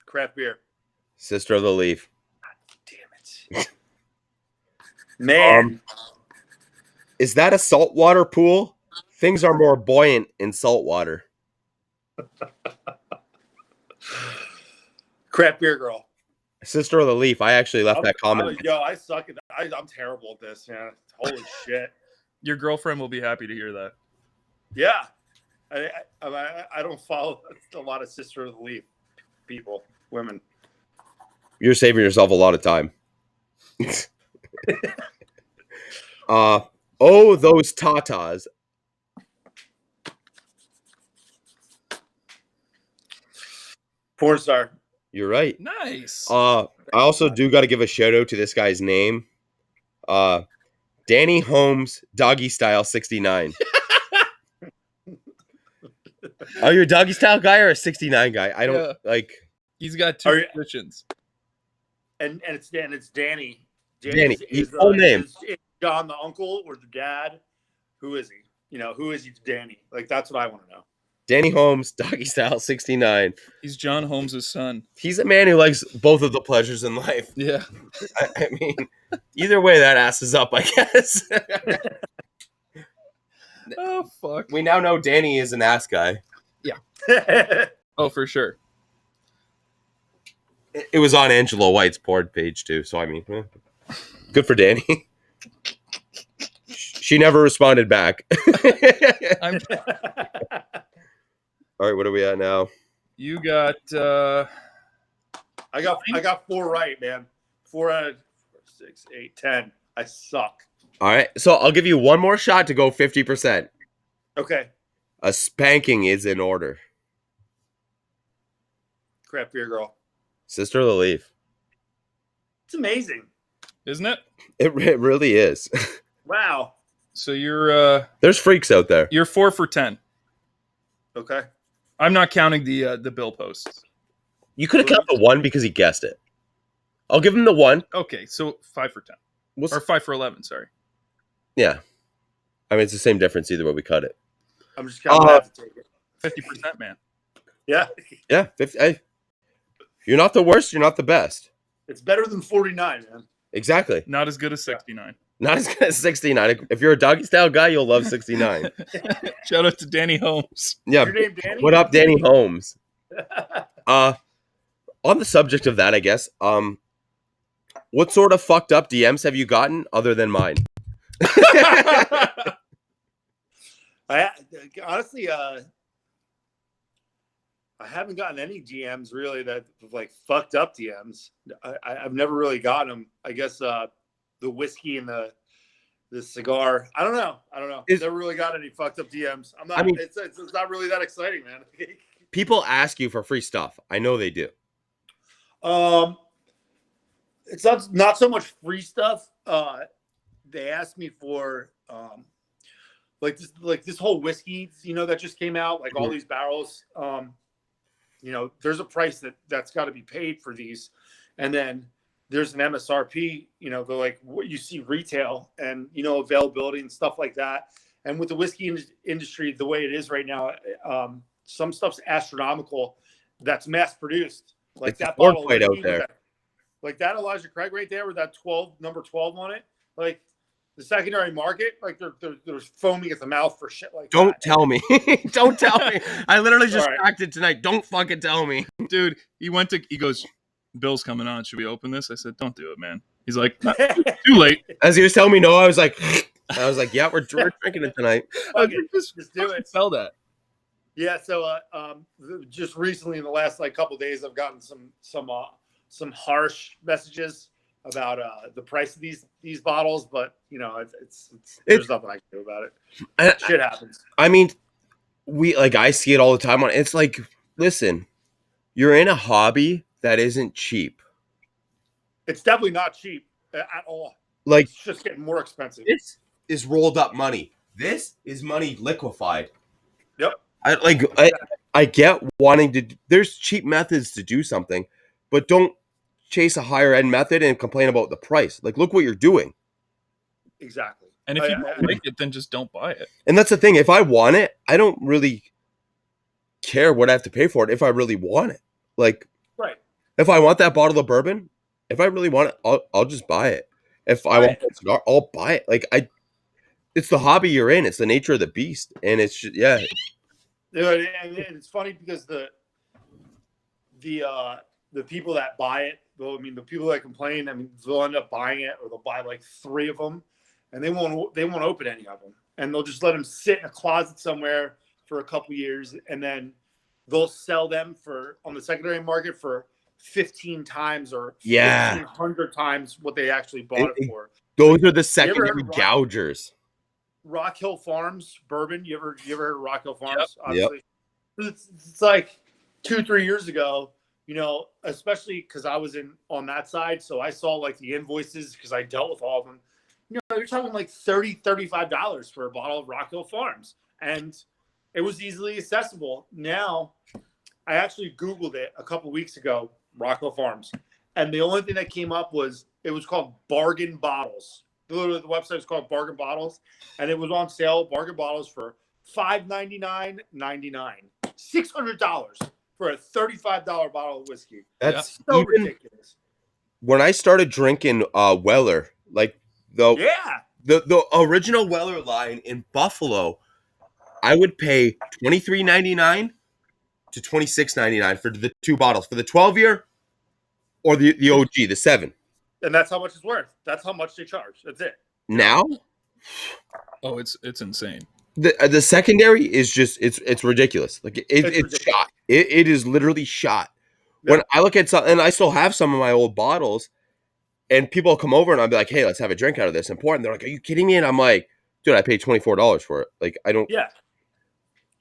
Craft beer. Sister of the Leaf. Damn it, man. Is that a saltwater pool? Things are more buoyant in saltwater. Craft beer girl. Sister of the Leaf. I actually left that comment. I suck at that. I'm terrible at this, man. Holy shit. Your girlfriend will be happy to hear that. Yeah. I don't follow a lot of Sister of the Leaf people, women. You're saving yourself a lot of time. Oh, those tatas. Porn star. You're right. Nice. I also do got to give a shout out to this guy's name. Danny Holmes, Doggy Style 69. Are you a Doggy Style guy or a 69 guy? I don't like. He's got two positions. And it's Danny. Danny. Is full name. Is John the uncle or the dad? Who is he? Who is he to Danny? Like, that's what I want to know. Danny Holmes, Doggy Style 69. He's John Holmes' son. He's a man who likes both of the pleasures in life. Yeah. I mean, either way, that ass is up, I guess. Oh, fuck. We now know Danny is an ass guy. Oh, for sure. It was on Angela White's porn page, too. So, I mean, good for Danny. She never responded back. I'm All right, what are we at now? You got I got 4 right, man. 4 out of 6, 8, 10. I suck. All right, so I'll give you one more shot to go 50%. Okay. A spanking is in order. Craft beer girl. Sister of the Leaf. It's amazing. isn't it? It really is. Wow. So you're There's freaks out there. you're 4 for 10. Okay. I'm not counting the bill posts. You could have kept the one because he guessed it. I'll give him the one. Okay, so 5 for 10. What's- Or 5 for 11, sorry. Yeah. I mean, it's the same difference either way we cut it. I'm just gonna have to take it. 50%, man. Yeah. Yeah. 50, hey, you're not the worst. You're not the best. It's better than 49, man. Exactly. Not as good as 69. Not as good as 69. If you're a doggy style guy, you'll love 69. Shout out to Danny Holmes. Yeah. Your name, Danny? What up, Danny Holmes? On the subject of that, I guess. What sort of fucked up DMs have you gotten other than mine? I honestly, I haven't gotten any DMs really that like fucked up DMs. I've never really gotten them. I guess the whiskey and the cigar. I don't know. Never really got any fucked up DMs. I'm not. I mean- it's not really that exciting, man. People ask you for free stuff. I know they do. It's not so much free stuff. they asked me for like this whole whiskey, that just came out, like all these barrels. There's a price that's got to be paid for these, and then there's an MSRP. They're like what you see retail and availability and stuff like that. And with the whiskey industry the way it is right now, some stuff's astronomical. That's mass produced, like it's that war bottle of fight out whiskey there. like that Elijah Craig right there with that number 12 on it. Like the secondary market, like they're foaming at the mouth for shit like Don't that. tell me. Don't tell me. I literally just All right. cracked it tonight. Don't fucking tell me. Dude, he goes, Bill's coming on. Should we open this? I said, don't do it, man. He's like, too late. As he was telling me no, I was like, yeah, we're drinking it tonight. Okay, just do it. Sell that. Yeah. So, just recently in the last couple of days, I've gotten some harsh messages about the price of these bottles, but there's nothing I can do about it. Shit happens. I mean, I see it all the time. It's like, listen, you're in a hobby that isn't cheap. It's definitely not cheap at all. Like, It's just getting more expensive. this is rolled up money. This is money liquefied. Yep. I get wanting to. There's cheap methods to do something, but don't chase a higher end method and complain about the price. Like, look what you're doing. Exactly. And if you don't like it, then just don't buy it. And that's the thing. If I want it, I don't really care what I have to pay for it. If I really want it, like, Right. if I want that bottle of bourbon, if I really want it, I'll just buy it. If I want a cigar, I'll buy it. Like, it's the hobby you're in. It's the nature of the beast, and it's just, yeah. And it's funny because the people that buy it, the people that complain, they'll end up buying it, or they'll buy like 3 of them, and they won't open any of them, and they'll just let them sit in a closet somewhere for a couple years, and then they'll sell them on the secondary market for 15 times or 1,500 times what they actually bought it for. Those are the secondary gougers. Rock Hill Farms bourbon. You ever heard of Rock Hill Farms? Yep. Obviously, it's like 2-3 years ago. Especially because I was on that side, so I saw like the invoices because I dealt with all of them. You're talking like $30-$35 for a bottle of Rock Hill Farms, and it was easily accessible. Now, I actually Googled it a couple weeks ago, Rock Hill Farms, and the only thing that came up was it was called Bargain Bottles. Literally, the website was called Bargain Bottles, and it was on sale, Bargain Bottles, for $599.99, $600 for a $35 bottle of whiskey. That's so ridiculous. When I started drinking Weller, like the original Weller line in Buffalo, I would pay $23.99 to $26.99 for the 2 bottles, for the 12-year or the OG, the 7. And that's how much it's worth. That's how much they charge. That's it. Now, oh, it's insane. The secondary is just it's ridiculous. Like it's shot. It is literally shot. Yeah. When I look at some, and I still have some of my old bottles, and people come over and I'll be like, "Hey, let's have a drink out of this." Important. They're like, "Are you kidding me?" And I'm like, "Dude, I paid $24 for it. Like, I don't." Yeah.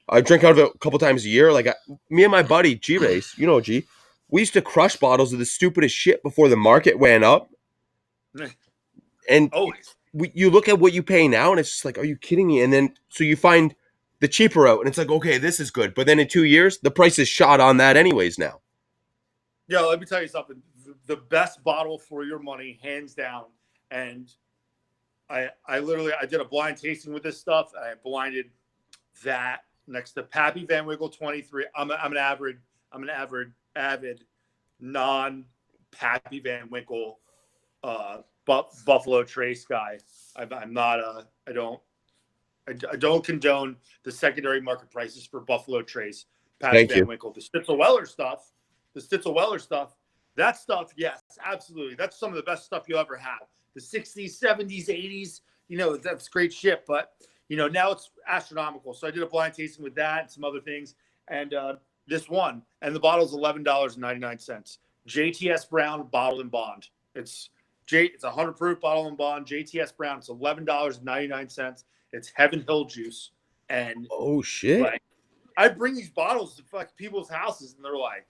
I drink out of it a couple times a year. Like, me and my buddy G Race, G, we used to crush bottles of the stupidest shit before the market went up. And always. You look at what you pay now, and it's just like, are you kidding me? And then so you find the cheaper out, and it's like, okay, this is good. But then in 2 years, the price is shot on that anyways now. Yeah, let me tell you something. The best bottle for your money, hands down. And I did a blind tasting with this stuff. I blinded that next to Pappy Van Winkle 23. I'm an avid non-Pappy Van Winkle Buffalo Trace guy. I don't condone the secondary market prices for Buffalo Trace, Pappy Van Winkle. The Stitzel Weller stuff, that stuff, yes, absolutely. That's some of the best stuff you'll ever have. The 60s, 70s, 80s, that's great shit. But, now it's astronomical. So I did a blind tasting with that and some other things. And this one, and the bottle's $11.99. JTS Brown Bottled and Bond. It's 100 proof bottle and bond, JTS Brown. It's $11.99. It's Heaven Hill juice. And oh shit! I bring these bottles to people's houses, and they're like,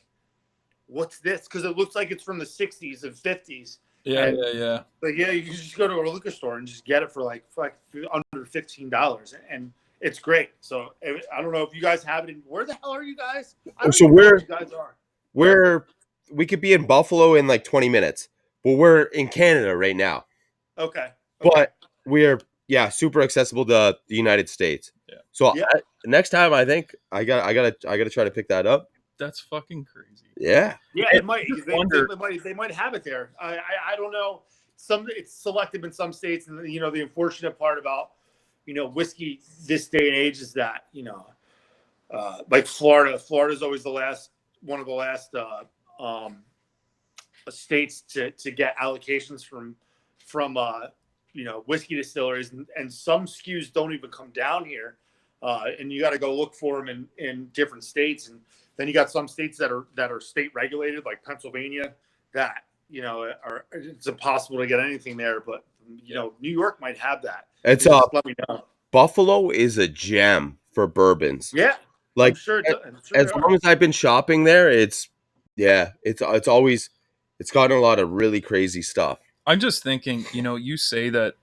"What's this?" Because it looks like it's from the 60s and 50s. Yeah, And yeah. like, yeah, you can just go to a liquor store and just get it for like under $15, and it's great. So I don't know if you guys have it. Where the hell are you guys? I don't So even know where you guys are. we could be in Buffalo in like 20 minutes, but we're in Canada right now. Okay. But we're super accessible to the United States. Yeah. So Yeah. next time, I think I gotta try to pick that up. That's fucking crazy. Yeah. Yeah, it might. just They, wonder- they might have it there. I don't know. It's selective in some states, and the unfortunate part about whiskey this day and age is that like Florida's always one of the last states to get allocations from whiskey distilleries, and some SKUs don't even come down here, and you got to go look for them in different states, and then you got some states that are state regulated, like Pennsylvania, that it's impossible to get anything there. But New York might have that. It's Just let me know. Buffalo is a gem for bourbons. Yeah, Like I'm sure as long as I've been shopping there, it's always gotten a lot of really crazy stuff. I'm just thinking, you say that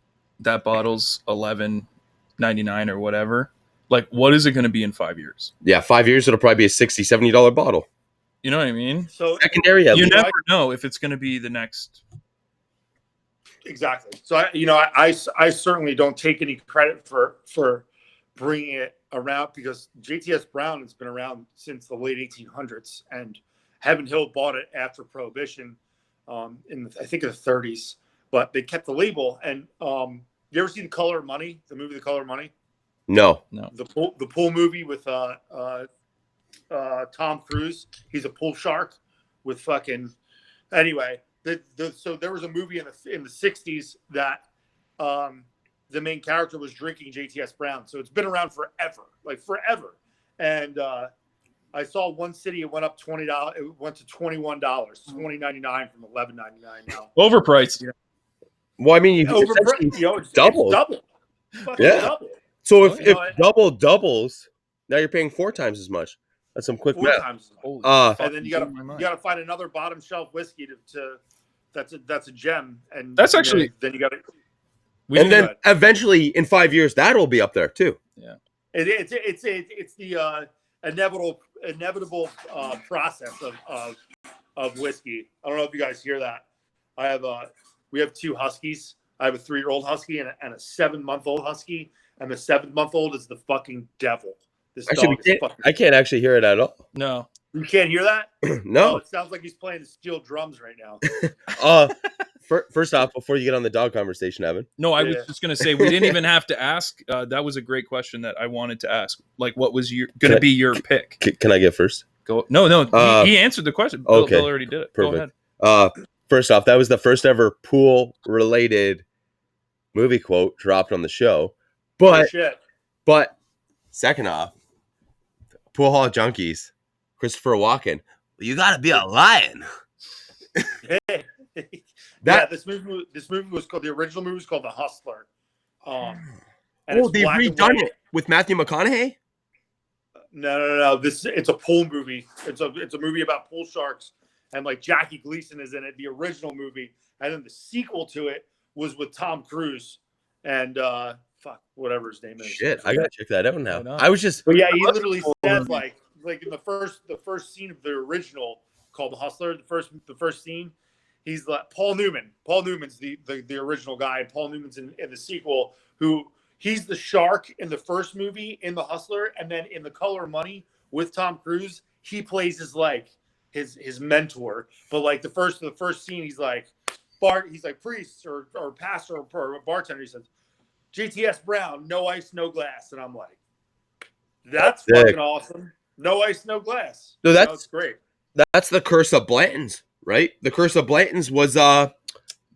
bottle's $11.99 or whatever. Like, what is it going to be in 5 years? Yeah, 5 years it'll probably be a $60-$70 bottle. You know what I mean? So Secondary, You never know if it's going to be the next. exactly. So I certainly don't take any credit for bringing it around, because JTS Brown has been around since the late 1800s, and Heaven Hill bought it after Prohibition in I think in the 30s, but they kept the label. And you ever see The Color of Money, the movie The Color of Money? No. The pool movie with Tom Cruise. He's a pool shark with fucking. Anyway, so there was a movie in the 60s that the main character was drinking JTS Brown. So it's been around forever, like forever. And I saw one city, it went up $20. It went to $21, $20.99 from $11.99 now. Overpriced. Yeah. Well, I mean, you It's double. double. Fucking Yeah. double. So if You know, double doubles, now you're paying 4 times as much. That's some quick 4 math. times as much. Holy Uh, And then you fucking blew my mind. gotta find another bottom shelf whiskey to that's a gem. And That's actually- then you gotta. And then Good. eventually in 5 years, that'll be up there too. It's the inevitable process of whiskey. I don't know if you guys hear that. We have 2 huskies. I have a 3-year-old husky and a 7-month-old husky, and the 7-month-old is the fucking devil. This Actually, dog is fucking. I can't actually hear it at all. No. You can't hear that? Oh, No. it sounds like he's playing the steel drums right now. First off, before you get on the dog conversation, Evan, No, I was Yeah. just going to say, we didn't even have to ask. That was a great question that I wanted to ask. Like, what was going to be your pick? can I get first? Go. No. He answered the question. Bill, okay. Bill already did it. Perfect. Go ahead. First off, that was the first ever pool-related movie quote dropped on the show. Oh, shit. But second off, Pool Hall Junkies, Christopher Walken. Well, you got to be a lion. This movie was called, the original movie was called The Hustler. And it's They've black and redone white. it with Matthew McConaughey. No. It's a pool movie. It's a movie about pool sharks, and like Jackie Gleason is in it. The original movie, and then the sequel to it was with Tom Cruise and whatever his name is. Shit, I gotta check that out now. Right on. I was just But yeah, he literally cool says movie. like in the first scene of the original called The Hustler. The first scene, he's like Paul Newman. Paul Newman's the original guy, and Paul Newman's in the sequel. Who he's the shark in the first movie in The Hustler, and then in The Color of Money with Tom Cruise, he plays his mentor. But like the first scene, he's like priest or pastor or bartender. He says, JTS Brown, no ice, no glass. And I'm like, that's Sick. fucking awesome. No ice, no glass. No, that's- that's great. that's the Curse of Blanton's, right? The Curse of Blanton's was The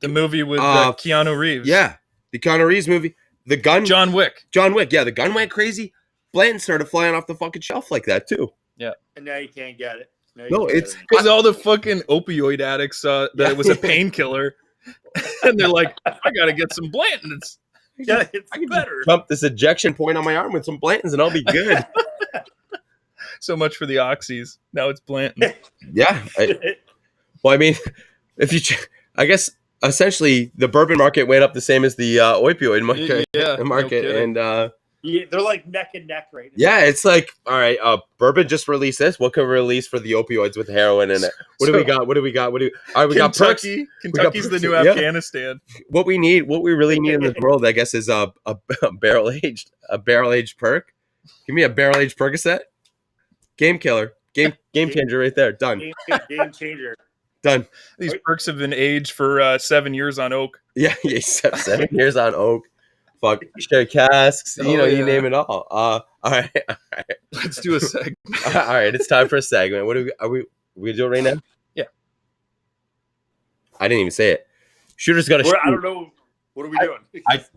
movie with Keanu Reeves. the Keanu Reeves movie. The gun, John Wick. John Wick. Yeah, the gun went crazy. Blanton started flying off the fucking shelf like that too. And now you can't get it. No, it's Because all the fucking opioid addicts that it was a painkiller. And they're like, I got to get some Blantons. yeah, it's I can better. Pump this ejection point on my arm with some Blantons and I'll be good. So much for the oxys. Now it's Blanton. Yeah. Well, I mean, if you, I guess essentially the bourbon market went up the same as the opioid market. Yeah, no market, kidding. and Yeah, they're like neck and neck right now. yeah, it's like, all right, bourbon just released this. What can we release for the opioids with heroin in it? What do we got? All right, we got perks. Kentucky's the new perks, yeah. Afghanistan. What we really need in this world, I guess, is a barrel aged perk. Give me a barrel aged Percocet. Game killer. Game changer right there. Done. Game changer. Done. These perks have been aged for 7 years on oak. Yeah, 7 years on oak. Fuck, share casks. Oh, You yeah. name it all. All right. Let's do a segment. All right, it's time for a segment. What are we gonna do it right now? Yeah. I didn't even say it. Shooters got to shoot. I don't know. What are we doing?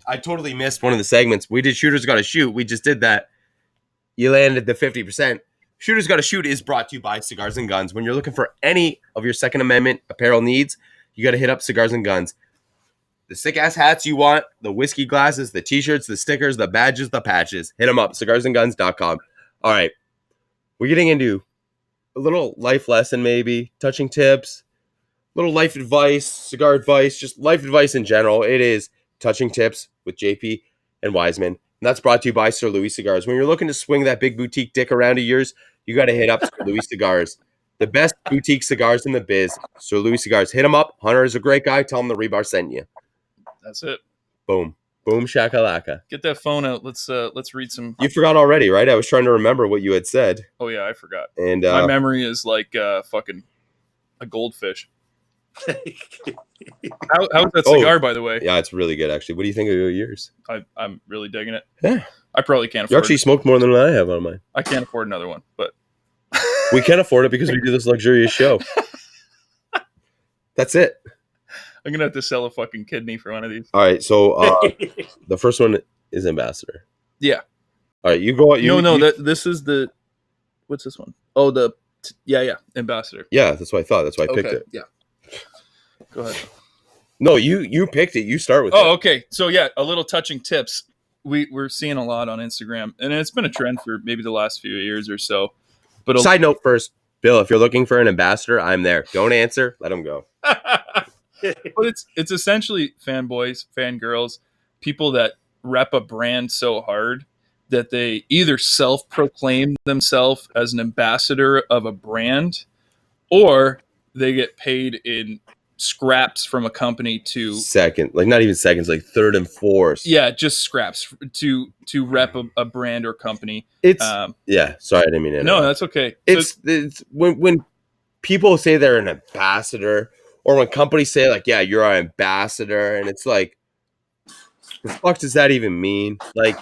I totally missed one of the segments. We did Shooters Got to Shoot. We just did that. You landed the 50%. Shooters Got to Shoot is brought to you by Cigars and Guns. When you're looking for any of your Second Amendment apparel needs, you got to hit up Cigars and Guns. The sick-ass hats you want, the whiskey glasses, the T-shirts, the stickers, the badges, the patches. Hit them up, cigarsandguns.com. All right. We're getting into a little life lesson maybe, touching tips, little life advice, cigar advice, just life advice in general. It is Touching Tips with JP and Wiseman. And that's brought to you by Sir Louis Cigars. When you're looking to swing that big boutique dick around of yours, you got to hit up Sir Louis Cigars. The best boutique cigars in the biz. Sir Louis Cigars. Hit him up. Hunter is a great guy. Tell him the Rebar sent you. That's it. Boom. Boom shakalaka. Get that phone out. Let's read some. You forgot already, right? I was trying to remember what you had said. Oh yeah, I forgot. And My memory is like fucking a goldfish. How's that cigar, by the way? Yeah, it's really good, actually. What do you think of yours? I'm really digging it. Yeah. I probably can't You afford actually smoked more than I have on mine. I can't afford another one, but We can afford it because we do this luxurious show. That's it. I'm gonna have to sell a fucking kidney for one of these. All right, so the first one is Ambassador. Yeah. All right, you go. This is the. What's this one? Oh, Ambassador. Yeah, that's what I thought. That's why I picked it. Yeah. Go ahead. No, you picked it. You start with Oh, it. okay. So yeah, a little touching tips. We're seeing a lot on Instagram, and it's been a trend for maybe the last few years or so. But Side note first, Bill, if you're looking for an ambassador, I'm there. Don't answer. Let him go. but it's essentially fanboys, fangirls, people that rep a brand so hard that they either self-proclaim themselves as an ambassador of a brand, or they get paid in scraps from a company to Second, like not even seconds, like third and fourth. yeah, just scraps to rep a brand or company. It's yeah. Sorry, I didn't mean to No, interrupt. that's okay. It's when people say they're an ambassador, or when companies say like, yeah, you're our ambassador, and it's like, the fuck does that even mean? Like,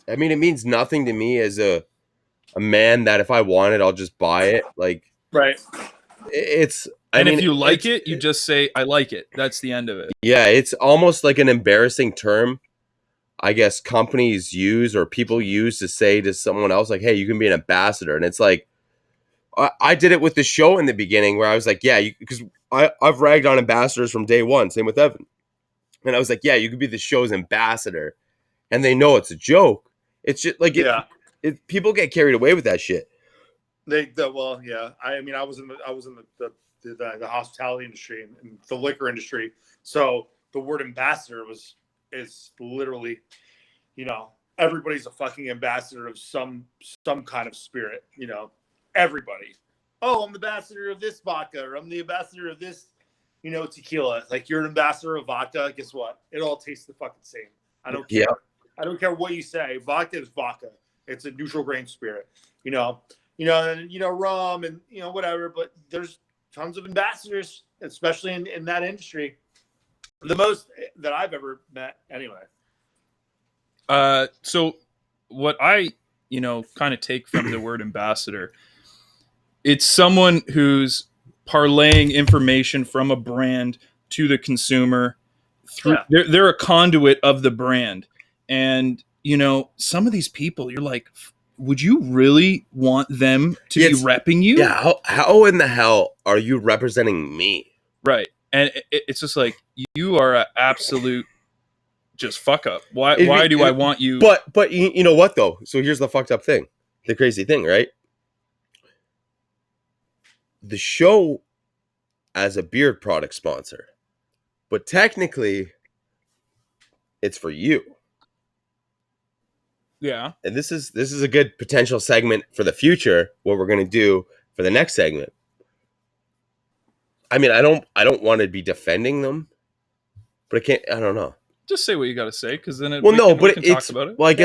it means nothing to me as a man that if I want it, I'll just buy it. Like, Right. it's. If you like it, you just say, I like it. That's the end of it. Yeah, it's almost like an embarrassing term, I guess, companies use or people use to say to someone else, like, hey, you can be an ambassador. And it's like, I did it with the show in the beginning where I was like, yeah, because I've ragged on ambassadors from day one. Same with Evan. And I was like, yeah, you could be the show's ambassador. And they know it's a joke. It's just like, people get carried away with that shit. I was in the hospitality industry and the liquor industry. So the word ambassador is literally, everybody's a fucking ambassador of some kind of spirit, everybody. Oh, I'm the ambassador of this vodka, or I'm the ambassador of this, tequila. Like, you're an ambassador of vodka. Guess what? It all tastes the fucking same. I don't care. Yeah. I don't care what you say. Vodka is vodka. It's a neutral grain spirit, rum and, whatever, but there's tons of ambassadors, especially in that industry. The most that I've ever met anyway. So what I, kind of take from the word ambassador, it's someone who's parlaying information from a brand to the consumer through. Yeah. They're a conduit of the brand. And, some of these people, you're like, would you really want them to be repping you? Yeah. How in the hell are you representing me? Right. And it's just like, you are an absolute just fuck up. Why do I want you? But you know what, though? So here's the fucked up thing. The crazy thing, right? The show as a beard product sponsor but technically it's for you. Yeah. And this is a good potential segment for the future, what we're going to do for the next segment. I mean, I don't want to be defending them, but I don't know. Just say what you got to say, because then we can talk about it. Well,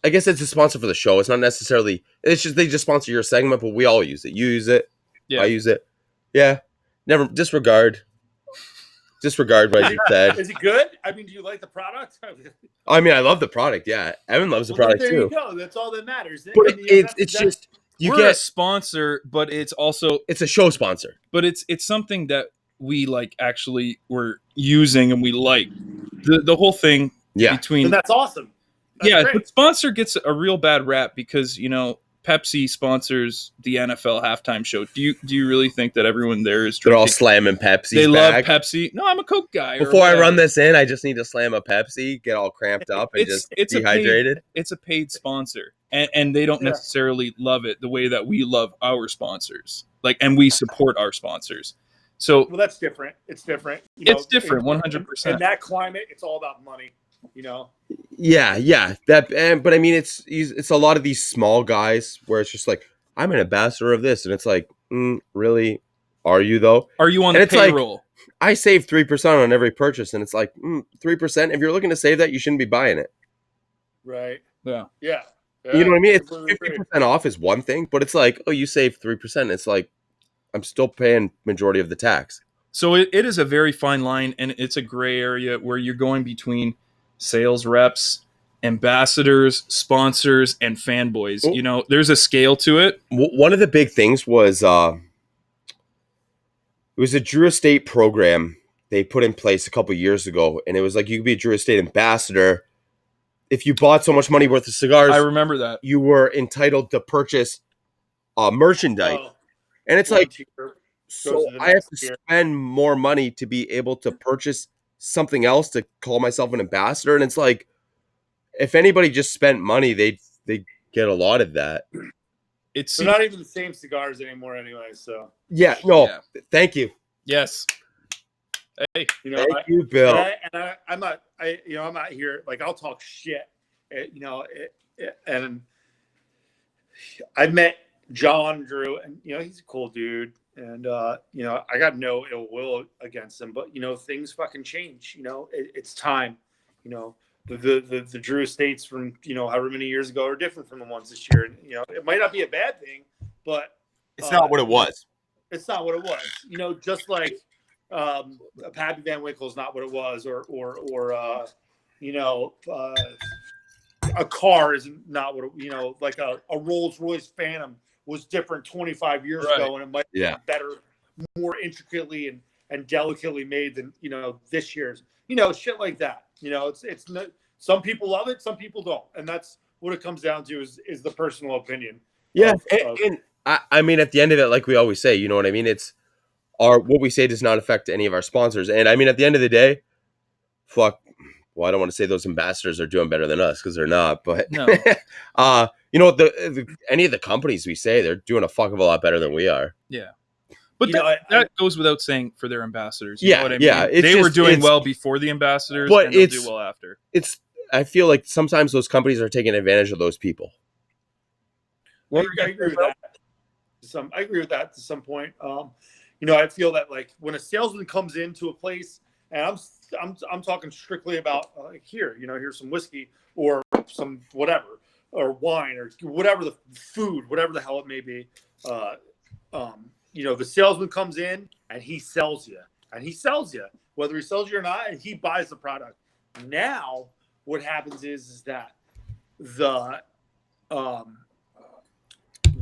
I guess it's a sponsor for the show. It's not necessarily. It's just they just sponsor your segment, but we all use it. You use it. Yeah. I use it. Yeah. Never disregard what you said. Is it good? I mean, do you like the product? I mean, I love the product. Yeah, Evan loves the product there too. You go. That's all that matters. But it's just we're a sponsor, but it's also a show sponsor. But it's something that we like actually we're using and we like the whole thing. Yeah, between and that's awesome. That's great. But sponsor gets a real bad rap because Pepsi sponsors the NFL halftime show. Do you really think that everyone there is drinking? They're all slamming Pepsi? They love Pepsi. No, I'm a Coke guy. Before I run this in, I just need to slam a Pepsi, get all cramped up, and just dehydrated. It's a paid sponsor, and they don't necessarily love it the way that we love our sponsors. And we support our sponsors. So that's different. It's different. It's different, 100%. In that climate, it's all about money. Yeah. But I mean, it's a lot of these small guys where it's just like, I'm an ambassador of this, and it's like, really, are you though? Are you on the payroll? Like, I save 3% on every purchase, and it's like 3%. If you're looking to save that, you shouldn't be buying it. Right. Yeah. You know what I mean? It's 50% off is one thing, but it's like, oh, you save 3%. It's like, I'm still paying majority of the tax. So it is a very fine line, and it's a gray area where you're going between sales reps, ambassadors, sponsors, and fanboys. Oh. There's a scale to it. One of the big things was it was a Drew Estate program they put in place a couple years ago, and it was like you could be a Drew Estate ambassador if you bought so much money worth of cigars. I remember that you were entitled to purchase merchandise, and it's like, so I have to spend more money to be able to purchase something else to call myself an ambassador, and it's like, if anybody just spent money, they get a lot of that. They're not even the same cigars anymore, anyway. So thank you. Yes. Hey, thank you, Bill. I'm not here. Like, I'll talk shit, and I've met John Drew, and he's a cool dude, and I got no ill will against him, but things fucking change. It's time. The Drew Estates from however many years ago are different from the ones this year, and it might not be a bad thing, but it's not what it was. It's not what it was. Just like Pappy Van Winkle is not what it was, or a car is not what it, like a Rolls Royce Phantom was different 25 years ago, and it might be better, more intricately and delicately made than this year's. Shit like that. It's some people love it, some people don't, and that's what it comes down to is the personal opinion. Yeah, and I mean, at the end of it, like we always say, you know what I mean? It's what we say does not affect any of our sponsors, and I mean, at the end of the day, fuck. Well, I don't want to say those ambassadors are doing better than us because they're not, but no. Any of the companies we say, they're doing a fuck of a lot better than we are. Yeah. But that goes without saying for their ambassadors. You know what I mean? Yeah. They were doing well before the ambassadors, but and they'll do well after. I feel like sometimes those companies are taking advantage of those people. I agree with that. I agree with that to some point. I feel that, like, when a salesman comes into a place, and I'm talking strictly about here's some whiskey or some whatever, or wine, or whatever, the food, whatever the hell it may be. The salesman comes in and he sells you, whether he sells you or not, and he buys the product. Now what happens is that the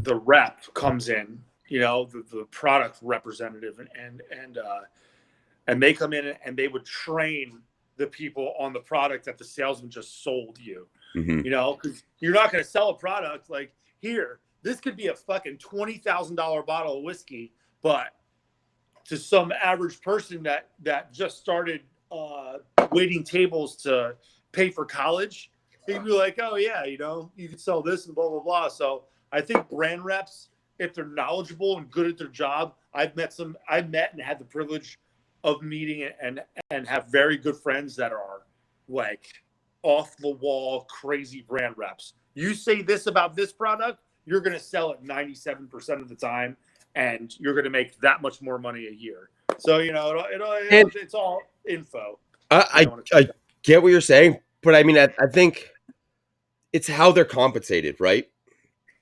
rep comes in, the product representative, and they come in and they would train the people on the product that the salesman just sold you. Mm-hmm. Because you're not going to sell a product like, here, this could be a fucking $20,000 bottle of whiskey, but to some average person that just started waiting tables to pay for college, they'd be like, oh yeah, you could sell this and blah, blah, blah. So I think brand reps, if they're knowledgeable and good at their job, I've met and had the privilege of meeting and have very good friends that are like off the wall crazy brand reps. You say this about this product, you're going to sell it 97% of the time, and you're going to make that much more money a year. So it's all info. I get what you're saying, but I mean, I think it's how they're compensated, right?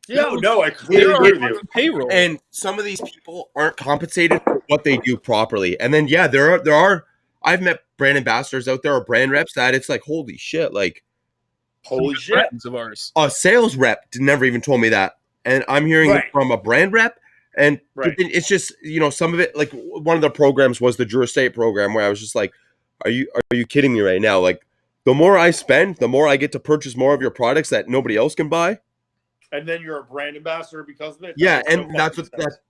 Yeah, no, I completely They're agree with you. on payroll. And some of these people aren't compensated for what they do properly. And then yeah, there are I've met brand ambassadors out there or brand reps that it's like, holy shit, like Holy shit. Friends of ours. a sales rep never even told me that. And I'm hearing it from a brand rep. And it's just, some of it, like one of the programs was the Drew Estate program where I was just like, are you kidding me right now? Like the more I spend, the more I get to purchase more of your products that nobody else can buy. And then you're a brand ambassador because of it. Yeah, and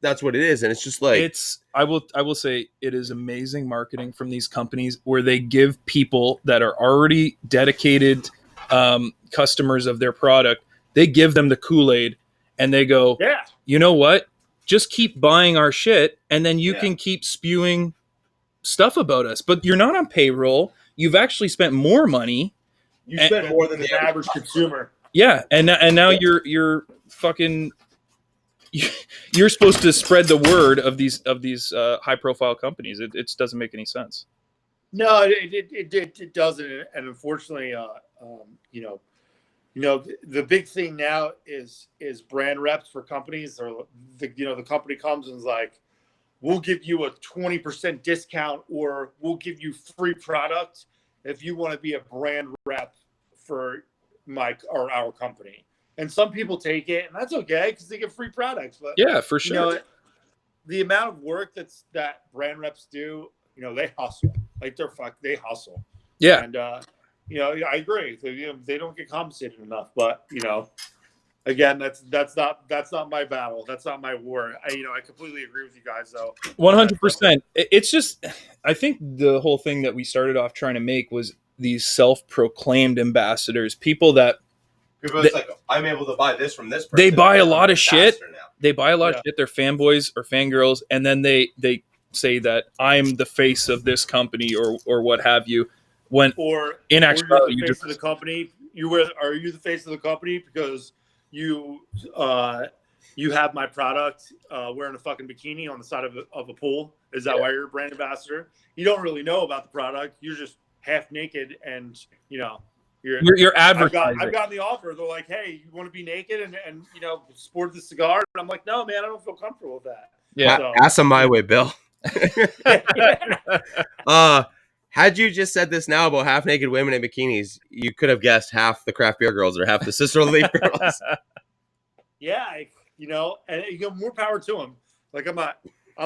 that's what it is. And it's just like I will say it is amazing marketing from these companies where they give people that are already dedicated customers of their product, they give them the Kool-Aid and they go, yeah, you know what? Just keep buying our shit and then you can keep spewing stuff about us. But you're not on payroll. You've actually spent more money. You spent more than the average consumer. Yeah, and now you're fucking you're supposed to spread the word of these high profile companies. It doesn't make any sense. No, it doesn't, and unfortunately, the big thing now is brand reps for companies. Or the company comes and is like, we'll give you a 20% discount, or we'll give you free product if you want to be a brand rep for our company. And some people take it, and that's okay because they get free products. But yeah, for sure. The amount of work that brand reps do, they hustle. Like they hustle. Yeah. And I agree. They don't get compensated enough. But again, that's not my battle. That's not my war. I completely agree with you guys, though. 100%. It's just, I think the whole thing that we started off trying to make was these self-proclaimed ambassadors, people that it's like, I'm able to buy this from this person. They buy a lot of shit. They buy a lot of shit. They're fanboys or fangirls, and then they say that I'm the face of this company or what have you. Or in actuality, you're the face of the company. Are you the face of the company because you have my product wearing a fucking bikini on the side of a pool? Is that why you're a brand ambassador? You don't really know about the product. You're just half naked and you're advertising. I've gotten the offer. They're like, hey, you want to be naked and sport the cigar? And I'm like, no, man, I don't feel comfortable with that. Yeah, so, ask them my way, Bill. Had you just said this now about half naked women in bikinis, you could have guessed half the craft beer girls or half the Sister Leaf girls. Yeah, and more power to them. Like I'm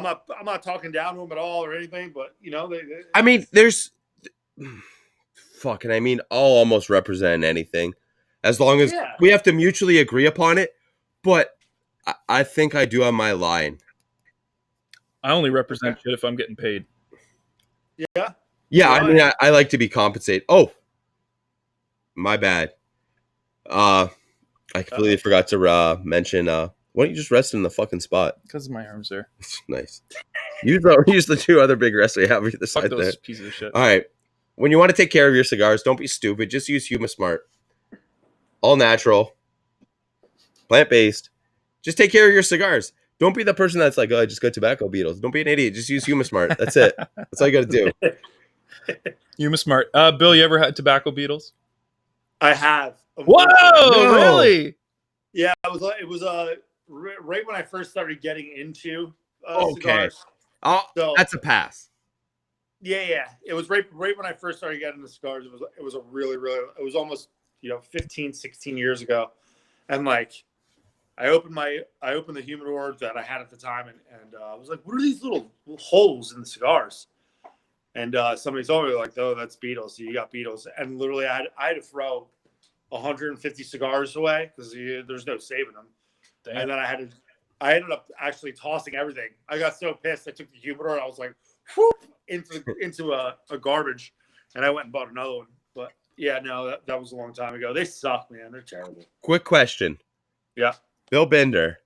not talking down to them at all or anything, but I mean, there's fucking. I mean, I'll almost represent anything, as long as we have to mutually agree upon it. But I think I do on my line. I only represent shit if I'm getting paid. Yeah. Yeah, I mean, I like to be compensated. Oh, my bad. I completely forgot to mention. Why don't you just rest in the fucking spot? Because my arms there. Nice. Use the two other big rests we have on the side there. Pieces of shit. All right. When you want to take care of your cigars, don't be stupid. Just use HumaSmart. All natural, plant-based. Just take care of your cigars. Don't be the person that's like, oh, I just got tobacco beetles. Don't be an idiot. Just use HumaSmart. That's it. That's all you got to do. HumaSmart. Bill, you ever had tobacco beetles? I have. Whoa! No. Really? Yeah, it was right when I first started getting into cigars. Oh, so, that's a pass. Yeah. It was right when I first started getting into cigars. It was a really, it was almost 15, 16 years ago, and like I opened the humidor that I had at the time, and I was like, what are these little holes in the cigars? And somebody told me, like, oh, that's beetles. So you got beetles. And literally I had to throw 150 cigars away because there's no saving them. Damn. And then I ended up actually tossing everything. I got so pissed. I took the humidor and I was like, whoop, into a garbage. And I went and bought another one. But yeah, no, that was a long time ago. They suck, man. They're terrible. Quick question. Yeah. Bill Binder,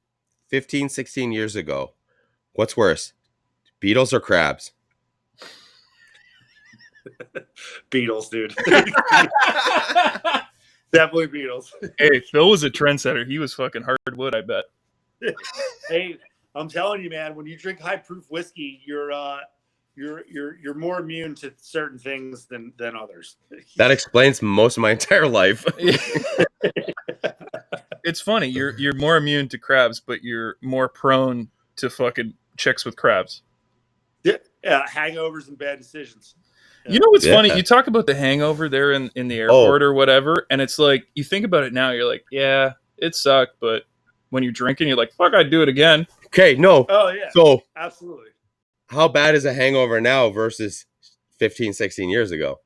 15, 16 years ago. What's worse, beetles or crabs? Beatles, dude. Definitely Beatles. Hey, Phil was a trendsetter. He was fucking hardwood, I bet. Hey, I'm telling you, man, when you drink high proof whiskey, you're more immune to certain things than others. That explains most of my entire life. It's funny. You're more immune to crabs, but you're more prone to fucking chicks with crabs. Yeah, hangovers and bad decisions. You know what's Yeah. funny? You talk about the hangover there in the airport or whatever, and it's like you think about it now, you're like, yeah, it sucked, but when you're drinking, you're like, fuck, I'd do it again. Okay, no. Oh yeah. So Absolutely. how bad is a hangover now versus 15, 16 years ago?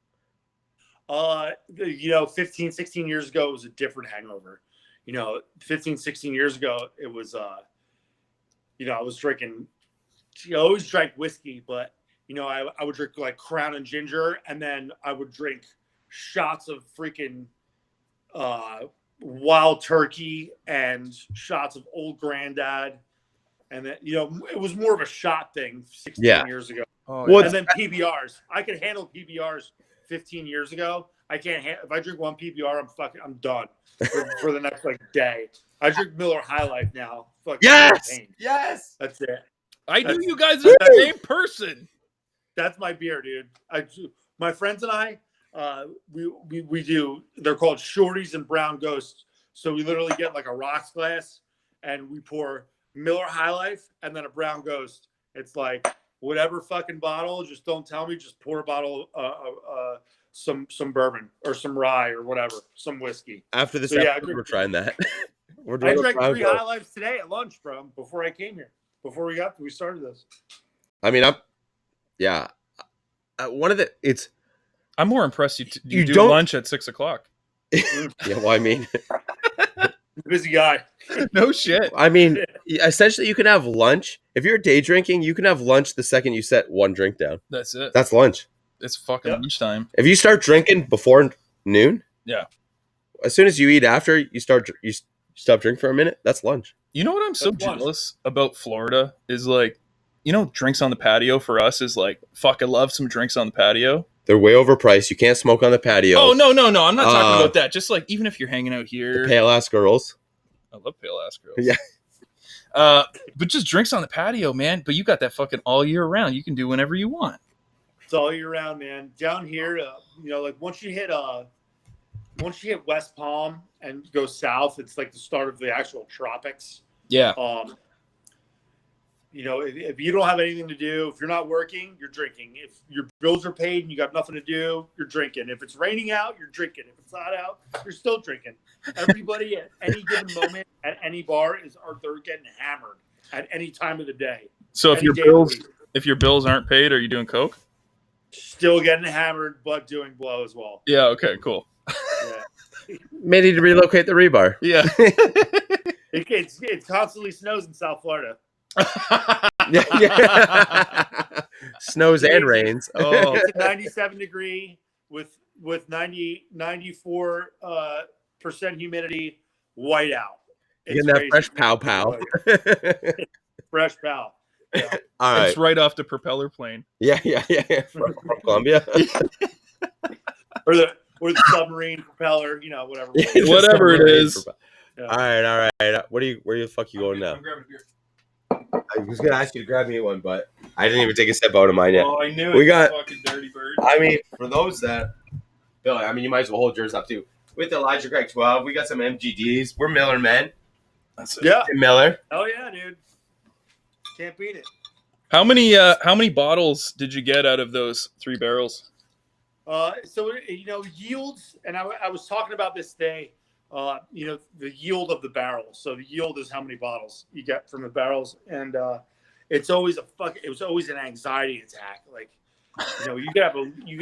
15, 16 years ago, it was a different hangover. 15, 16 years ago, it was, I was drinking, I always drank whiskey, but, I would drink like Crown and Ginger, and then I would drink shots of freaking Wild Turkey and shots of Old Granddad. And then, it was more of a shot thing 16 years ago. Oh, Well, And then PBRs. I could handle PBRs 15 years ago. I can't if I drink one PBR, I'm done for the next day. I drink Miller High Life now. Champagne. Yes. That's it. I knew you guys are the same person. That's my beer, dude. My friends and I, we do. They're called Shorties and Brown Ghosts. So we literally get like a rocks glass, and we pour Miller High Life and then a Brown Ghost. It's like whatever fucking bottle. Just don't tell me. Just pour a bottle some bourbon or some rye or whatever, some whiskey. After this So, yeah, episode, we're trying that. I drank 3 High Lifes today at lunch, bro, before I came here. Before we started this. I mean, I'm more impressed you do don't- lunch at 6:00. yeah, well, I mean, Busy guy. No shit. essentially you can have lunch. If you're day drinking, you can have lunch the second you set one drink down. That's it. That's lunch. It's fucking Yep. lunchtime. If you start drinking before noon, Yeah. as soon as you eat after, you stop drinking for a minute, that's lunch. You know what I'm so That's lunch. jealous about Florida is like, drinks on the patio for us is like, fuck, I love some drinks on the patio. They're way overpriced. You can't smoke on the patio. Oh, no. I'm not talking about that. Just like, even if you're hanging out here. The pale ass girls. I love pale ass girls. Yeah. But just drinks on the patio, man. But you got that fucking all year round. You can do whenever you want. It's all year round, man. Down here, once you hit West Palm and go south, it's like the start of the actual tropics. Yeah. If you don't have anything to do, if you're not working, you're drinking. If your bills are paid and you got nothing to do, you're drinking. If it's raining out, you're drinking. If it's not out, you're still drinking. Everybody at any given moment at any bar they're getting hammered at any time of the day. So if Any your day of the bills week. if your bills aren't paid, are you doing coke? Still getting hammered, but doing blow as well. Yeah. Okay. Cool. Yeah. May need to relocate the rebar. Yeah. It constantly snows in South Florida. Yeah. Snows and rains. Oh. It's a 97 degree with 94% humidity, white out. Getting that crazy. fresh pow pow. Fresh pow. Yeah. All right. It's right off the propeller plane. Yeah. From Columbia. Or the submarine propeller, whatever. Whatever it is. Yeah. All right. Where the fuck you going now? I'm grabbing a beer. I was gonna ask you to grab me one, but I didn't even take a step out of mine yet. Oh, I knew it. We you got- fucking dirty bird. I mean, for those that, Bill, you might as well hold yours up too. With Elijah Craig 12, we got some MGDs. We're Miller men. That's it. Yeah. Tim Miller. Oh yeah, dude. Can't beat it. How many bottles did you get out of those 3 barrels? Yields, and I was talking about this today. The yield of the barrels. So the yield is how many bottles you get from the barrels, and it was always an anxiety attack. Like, you could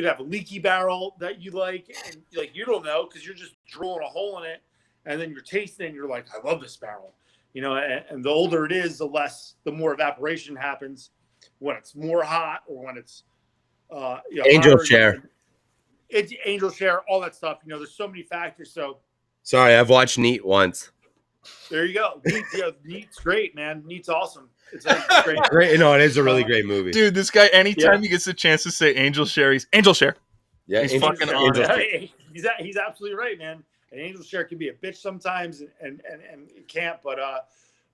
have a leaky barrel that you like, and you don't know because you're just drilling a hole in it, and then you're tasting, and you're like, I love this barrel. And the older it is, the more evaporation happens when it's more hot or when it's Angel hotter. share. It's angel share, all that stuff. There's so many factors. So Sorry, I've watched Neat once. there you go. Neat's great, man. Neat's awesome. It's great. Great. No, it is a really great movie. Dude, this guy, anytime Yeah. he gets a chance to say Angel Share, he's Angel Share. Yeah, He's Angel fucking share- on Angel it. share. Hey, he's absolutely right, man. An angel share can be a bitch sometimes, and it can't. But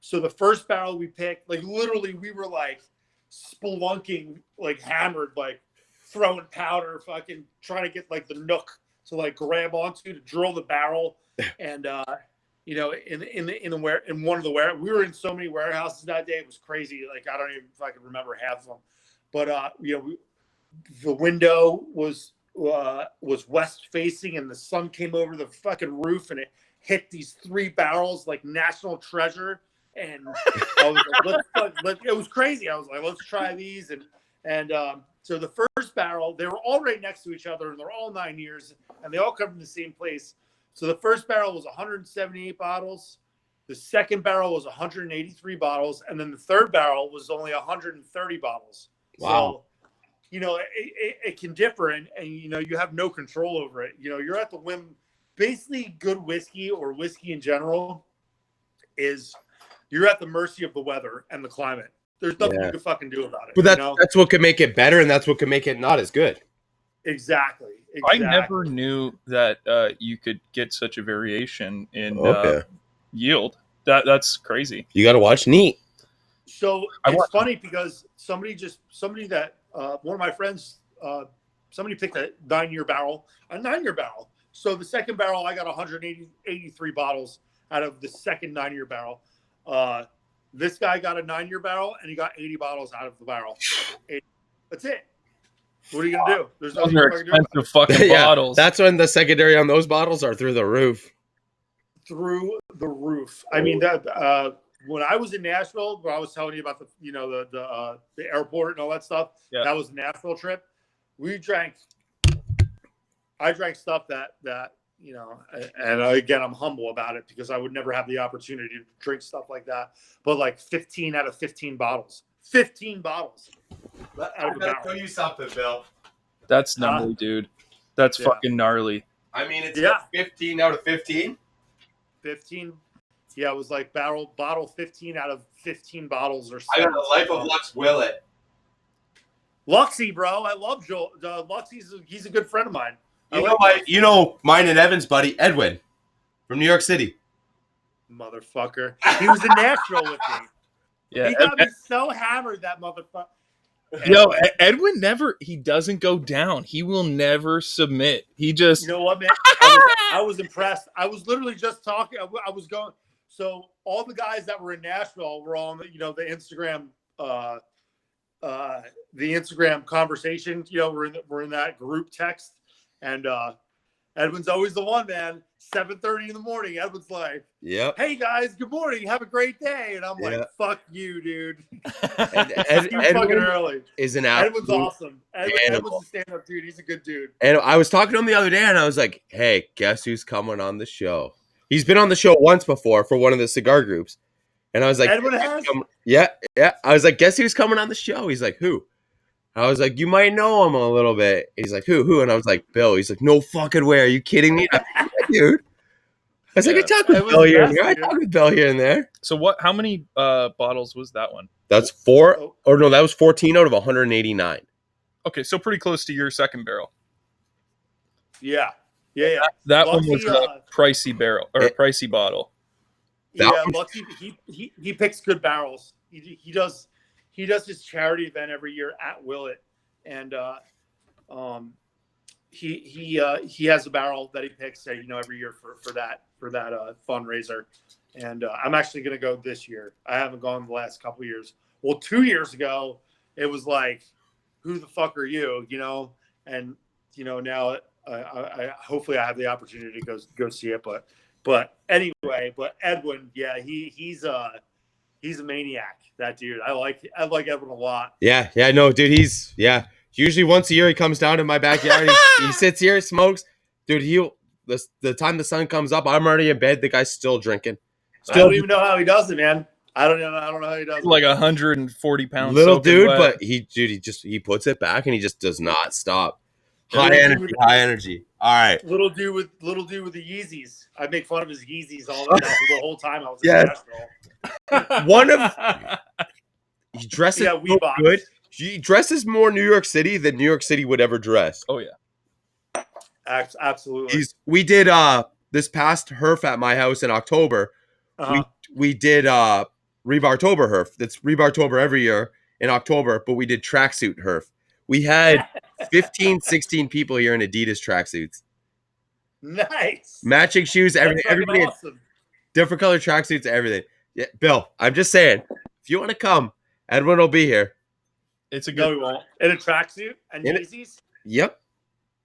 so the first barrel we picked, like literally, we were like spelunking, like hammered, like throwing powder, fucking trying to get like the nook to like grab onto to drill the barrel, and you know, in one of the we were in so many warehouses that day, it was crazy. Like I don't even if I can remember half of them, but you know, the window was west facing, and the sun came over the fucking roof, and it hit these 3 barrels like national treasure. And I was like, it was crazy. I was like, let's try these, and so the first barrel, they were all right next to each other, and they're all 9 years, and they all come from the same place. So the first barrel was 178 bottles. The second barrel was 183 bottles, and then the third barrel was only 130 bottles. Wow. So, you know, it can differ, and you know, you have no control over it. You know, you're at the whim. Basically, good whiskey or whiskey in general is you're at the mercy of the weather and the climate. There's nothing you can fucking do about it. But you know? that's what can make it better, and that's what can make it not as good. Exactly. I never knew that you could get such a variation in yield. That's crazy. You got to watch Neat. So it's funny because somebody that one of my friends, somebody picked a 9-year barrel. So the second barrel, I got 183 bottles out of the second 9-year barrel. This guy got a 9-year barrel, and he got 80 bottles out of the barrel. That's it. What are you gonna do? There's Those are expensive fucking Yeah, bottles. that's when the secondary on those bottles are through the roof. Through the roof. I mean that when I was in Nashville, where I was telling you about the airport and all that stuff, that was a Nashville trip. I drank stuff that you know, and again, I'm humble about it because I would never have the opportunity to drink stuff like that. But like 15 out of 15 bottles. 15 bottles. I'm gonna tell you something, Bill. That's gnarly, dude. That's fucking gnarly. I mean, it's 15 out of 15. 15. Yeah, it was like bottle 15 out of 15 bottles or I something. got the Life of Lux Willet. Luxie, bro. I love Joel. He's a good friend of mine. You know mine and Evan's buddy, Edwin, from New York City. Motherfucker. He was in Nashville with me. Yeah, he got me so hammered, that motherfucker. Yo, Edwin he doesn't go down. He will never submit. He just. You know what, man? I was impressed. I was literally just talking. I was going. So all the guys that were in Nashville were on, you know, the Instagram, conversation. You know, we're in that group text, and Edwin's always the one, man. 7:30 in the morning. Edwin's like, "Yep. Hey guys, good morning. Have a great day." And I'm like, "Fuck you, dude." Edwin fucking early. Is an Edwin's awesome. Edwin's a stand-up dude. He's a good dude. And I was talking to him the other day, and I was like, "Hey, guess who's coming on the show?" He's been on the show once before for one of the cigar groups, and I was like, "Edwin has." Yeah. I was like, "Guess who's coming on the show?" He's like, "Who?" I was like, "You might know him a little bit." He's like, "Who?" And I was like, "Bill." He's like, "No fucking way. Are you kidding me?" Like, yeah, dude. I was like, I talk with Bill here and there. I talk with Bill here and there. So how many bottles was that one? That's 4. Or no, that was 14 out of 189. Okay, so pretty close to your second barrel. Yeah. That one was a pricey barrel or a pricey bottle. Luxie, he picks good barrels. He does his charity event every year at Willet, and he has a barrel that he picks, you know, every year for that fundraiser. And I'm actually going to go this year. I haven't gone the last couple of years. Well, 2 years ago, it was like, who the fuck are you? You know, and you know, now I hopefully I have the opportunity to go see it. But anyway, Edwin, yeah, he's a maniac. That dude, I like Edwin a lot. Yeah, no, dude, usually once a year he comes down to my backyard. He sits here, smokes. Dude, the time the sun comes up, I'm already in bed. The guy's still drinking. I don't even know how he does it, man. I don't know how he does it. Like 140 pounds. Little dude, but he puts it back and he just does not stop. High energy. All right. Little dude with the Yeezys. I make fun of his Yeezys the whole time I was in Nashville. He dresses so good. He dresses more New York City than New York City would ever dress. Oh yeah. Absolutely. We did this past Herf at my house in October. Uh-huh. We did Rebartober Herf. That's Rebartober every year in October, but we did tracksuit Herf. We had 15, 16 people here in Adidas tracksuits. Nice. Matching shoes, everything. That's fucking Everybody had awesome. different color tracksuits, everything. Yeah, Bill, I'm just saying, if you want to come, Edwin will be here. It's a No, good we won't. In a tracksuit and In it- Yeezys. Yep.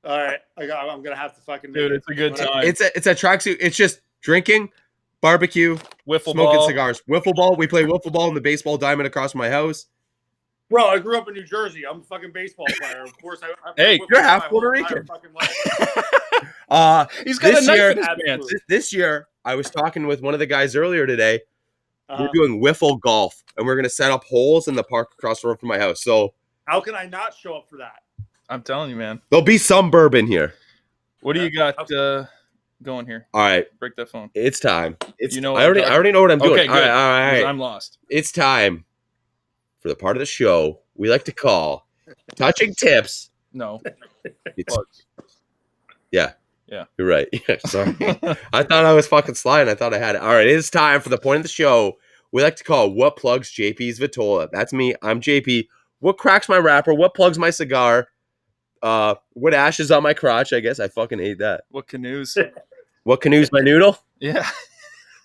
All right, I'm gonna have to fucking make dude. it. It's a good time. It's a tracksuit. It's just drinking, barbecue, Wiffle smoking ball. cigars. Wiffle ball. We play wiffle ball in the baseball diamond across my house. Bro, I grew up in New Jersey. I'm a fucking baseball player. Of course, I Hey, played you're football half my Puerto whole entire Rican. fucking life. He's got This a knife year- in his Absolutely. pants. This year, I was talking with one of the guys earlier today. Uh-huh. We're doing wiffle golf, and we're going to set up holes in the park across the road from my house. So How can I not show up for that? I'm telling you, man. there'll be some bourbon here. What do you got going here? All right, Break that phone. it's time. It's You know I what I'm already know what I'm doing. Okay, All good. right, all right, all 'Cause right. I'm lost. It's time for the part of the show we like to call touching tips. No. It's, Plugs. yeah, Yeah. you're right. Yeah, sorry. I thought I was fucking sliding. I thought I had it. All right, it is time for the point of the show we like to call what plugs JP's Vitola. That's me. I'm JP. What cracks my wrapper? What plugs my cigar? What ashes on my crotch? I guess I fucking hate that. What canoes? What canoes my noodle? Yeah.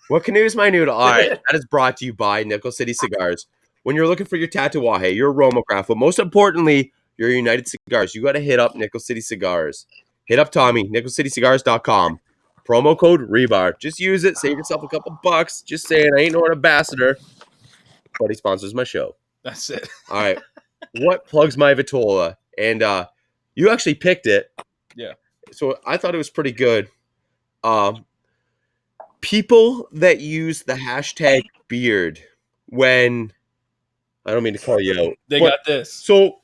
What canoes my noodle? All right, that is brought to you by Nickel City Cigars. When you're looking for your Tatuaje, your Romocraft, but most importantly, your United Cigars, you got to hit up Nickel City Cigars. Hit up Tommy, nickelcitycigars.com. Promo code REBAR. Just use it. Save yourself a couple bucks. Just saying, I ain't no ambassador, but he sponsors my show. That's it. All right. What plugs my Vitola? And you actually picked it. Yeah. So I thought it was pretty good. People that use the hashtag beard when I don't mean to call you out. They but- got this. So,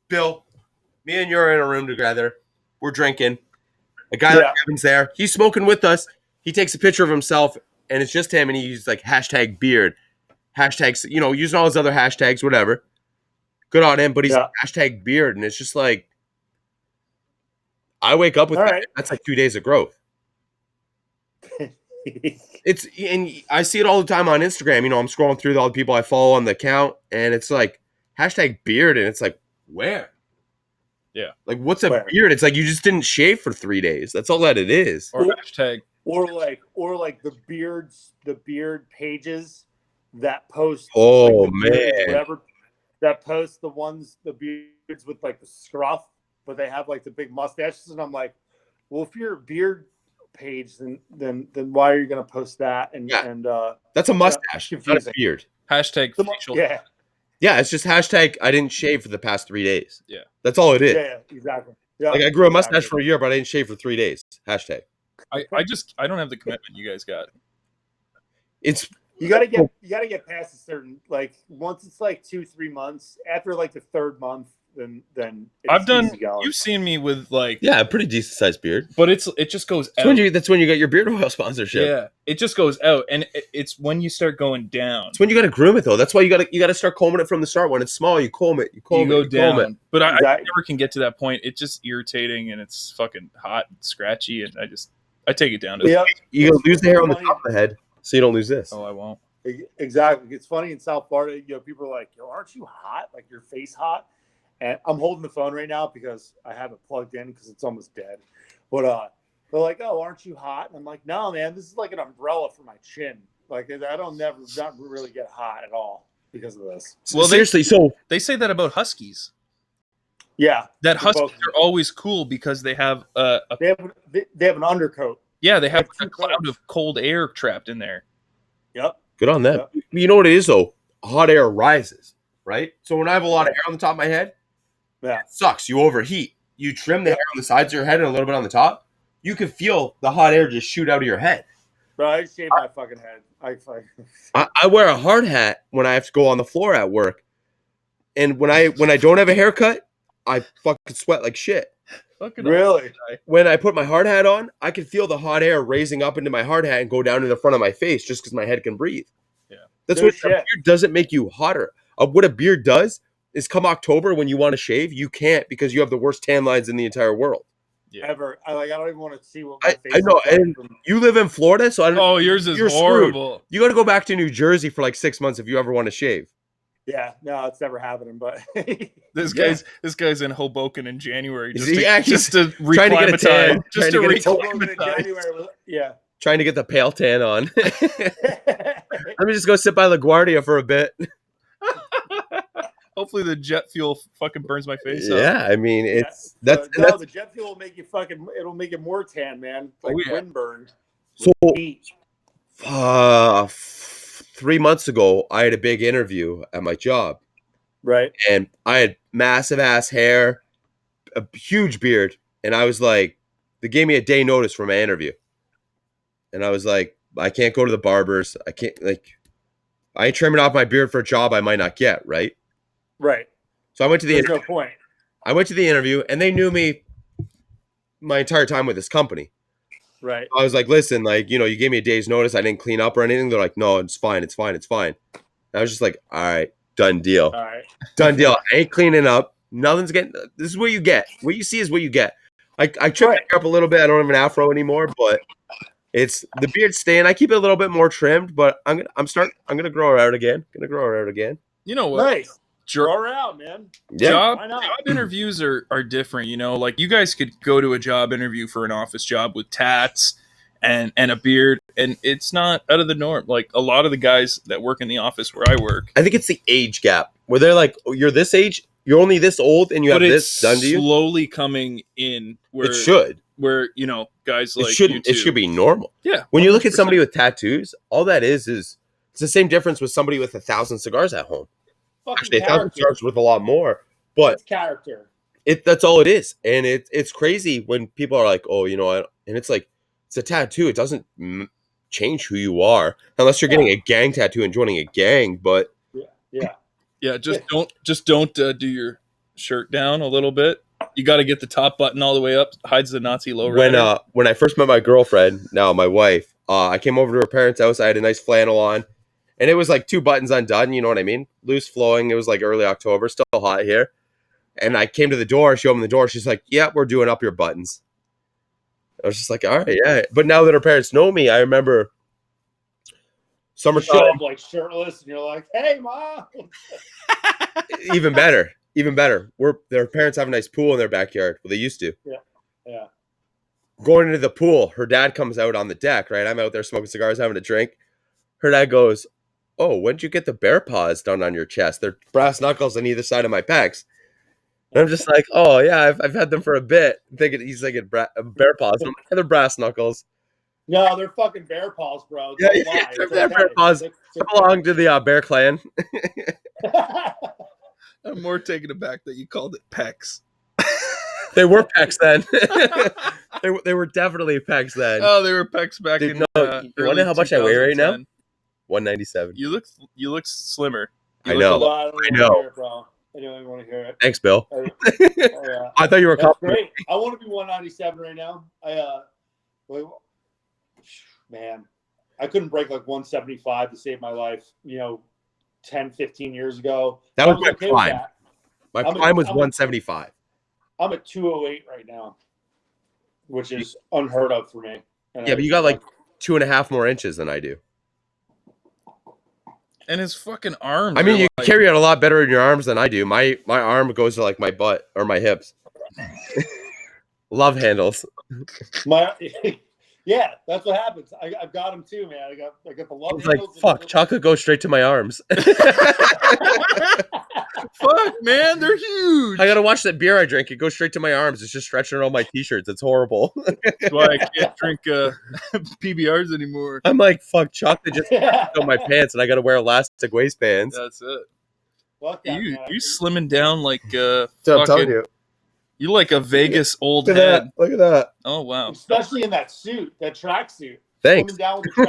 Bill, me and you are in a room together. We're drinking. A guy like Kevin's there. He's smoking with us. He takes a picture of himself, and it's just him, and he uses like hashtag beard, hashtags, using all his other hashtags, whatever. Good on him, but he's hashtag beard, and it's just like I wake up with that. right. That's like 2 days of growth. And I see it all the time on Instagram. I'm scrolling through all the people I follow on the account, and it's like hashtag beard, and it's like, where? Yeah. Like, what's a beard? It's like you just didn't shave for 3 days. That's all that it is. Or hashtag. Or like the beard pages that post. Oh, like, the beards, man. whatever, that post the beards with like the scruff, but they have like the big mustaches, and I'm like, well, if you're a beard page, then why are you gonna post that? And that's a mustache, not a beard. Hashtag facial. Yeah, it's just hashtag I didn't shave for the past 3 days. Yeah. That's all it is. Yeah, exactly. Yeah, like I grew a mustache for a year, but I didn't shave for 3 days. Hashtag. I don't have the commitment you guys got. It's you gotta get past a certain, like, once it's like 2-3 months, after like the third month, then it's I've done. easy going. You've seen me with like a pretty decent sized beard. but it just goes out. That's when you got your beard oil sponsorship. Yeah, it just goes out, and it's when you start going down. It's when you got to groom it though. That's why you got to start combing it from the start. When it's small, you comb it. You go down. comb it. But I Exactly. never can get to that point. It's just irritating, and it's fucking hot and scratchy, and I take it down to. Yeah, You gotta lose the hair on the top of the head, so you don't lose this. Oh, I won't. exactly. It's funny in South Florida. People are like, "Yo, aren't you hot? Like your face hot?" And I'm holding the phone right now because I have it plugged in because it's almost dead. But they're like, "Oh, aren't you hot?" And I'm like, "No, man. This is like an umbrella for my chin. Like I don't not really get hot at all because of this." Well, seriously, they say that about huskies. Yeah, That huskies both. are always cool because they have they have an undercoat. they have like a two cloud coats. of cold air trapped in there. Yep. good on that. You know what it is though? Hot air rises, right? So when I have a lot of hair on the top of my head, Yeah. it sucks. You overheat. You trim the hair on the sides of your head and a little bit on the top. You can feel the hot air just shoot out of your head. Bro, I shaved my fucking head. I wear a hard hat when I have to go on the floor at work, and when I don't have a haircut, I fucking sweat like shit. Fucking Really? When I put my hard hat on, I can feel the hot air raising up into my hard hat and go down to the front of my face just because my head can breathe. Yeah. That's No what a shit. beard doesn't make you hotter. What a beard does is come October when you want to shave, you can't because you have the worst tan lines in the entire world. Yeah. ever. I don't even want to see what my face I know, looks like and from- you live in Florida, so I don't. Oh, yours is You're screwed. horrible. You got to go back to New Jersey for like 6 months if you ever want to shave. Yeah, no, it's never happening. But This Yeah. guy's in Hoboken in January just See, to, yeah, just to trying to get a tan, reclimatize. Just trying to to get a tan. Hoboken in reclimatize. January, yeah. Trying to get the pale tan on. Let me just go sit by LaGuardia for a bit. Hopefully the jet fuel fucking burns my face out. Yeah, I mean, it's So, that's the jet fuel will make you fucking. It'll make it more tan, man. Like Oh, yeah. windburned. so. Heat. 3 months ago, I had a big interview at my job, Right. and I had massive ass hair, a huge beard, and I was like, they gave me a day notice for my interview, and I was like, I can't go to the barbers. I can't I ain't trimming off my beard for a job I might not get, right? Right. So I went to the There's interview. no point. I went to the interview, and they knew me my entire time with this company. Right. I was like, listen, like, you gave me a day's notice. I didn't clean up or anything. They're like, no, it's fine. It's fine. It's fine. And I was just like, all right, done deal. All right. Done deal. I ain't cleaning up. Nothing's getting, this is what you get. What you see is what you get. I trim my hair up a little bit. I don't have an afro anymore, but it's the beard's staying. I keep it a little bit more trimmed, but I'm gonna grow it out again. You know what? Nice. Jer- Grow her out, man. Yeah. Job Why not? interviews are different, like you guys could go to a job interview for an office job with tats and a beard, and it's not out of the norm. Like a lot of the guys that work in the office where I work, I think it's the age gap where they're like, oh, you're this age, you're only this old, and you have but this it's done to you. slowly coming in where It should. where guys like It shouldn't. you It two- should be normal. Yeah. When you look at 100%. somebody with tattoos, all that is it's the same difference with somebody with 1,000 cigars at home. Fucking Actually, 1,000 character. cigars with a lot more, but It's character. that's all it is. And it's crazy when people are like, oh, and it's like, it's a tattoo. It doesn't change who you are unless you're getting a gang tattoo and joining a gang. But Yeah, just don't do your shirt down a little bit. You got to get the top button all the way up, hides the Nazi lowrider. when I first met my girlfriend, now my wife, I came over to her parents' house. I had a nice flannel on, and it was like 2 buttons undone. You know what I mean? Loose flowing. It was like early October, still hot here. And I came to the door, she opened the door. She's like, yeah, we're doing up your buttons. I was just like, all right, yeah. But now that her parents know me, I remember You summertime. show up like shirtless, and you're like, "Hey, mom." Even better. Their parents have a nice pool in their backyard. Well, they used to. Yeah. Going into the pool, her dad comes out on the deck, right? I'm out there smoking cigars, having a drink. Her dad goes, oh, when'd you get the bear paws done on your chest? They're brass knuckles on either side of my pecs. And I'm just like, oh, yeah, I've had them for a bit. He's like bear paws. I'm like, they're brass knuckles. No, they're fucking bear paws, bro. Yeah, Don't lie. yeah, It's they're okay. bear paws. It's Belong to the Bear Clan. I'm more taken aback that you called it pecs. They were pecs then. they were definitely pecs then. Oh, they were pecs back Dude, in. no, you wanna early know how much I weigh right now? 2010. 197. You look slimmer. I You know. look a Well, lot- I don't I know. wanna hear it, bro. I don't even want to hear it. Thanks, Bill. Oh, yeah. I thought you were That's complimenting. great. I want to be 197 right now. Man, I couldn't break like 175 to save my life, 10, 15 years ago. That was I my okay with prime. that. My I'm a- prime was I'm a- 175. I'm at 208 right now, which is unheard of for me. And Yeah, but you got like 2.5 more inches than I do. And his fucking arms. I mean, are you like, carry it a lot better in your arms than I do. My arm goes to like my butt or my hips. Love handles. my yeah, that's what happens. I've got them too, man. I got the I love was like, handles and- fuck, chocolate goes straight to my arms. fuck, man, they're huge. I gotta watch that beer I drink. It goes straight to my arms. It's just stretching all my t-shirts. It's horrible. That's why I can't drink PBRs anymore. I'm like, fuck, chocolate just on my pants, and I gotta wear elastic waistbands. That's it. Fuck that, You man. slimming down like So I'm telling fucking. you. You like a Vegas old Look at head. that. Look at that. Oh wow. Especially in that suit, that tracksuit. Thanks. Coming down with the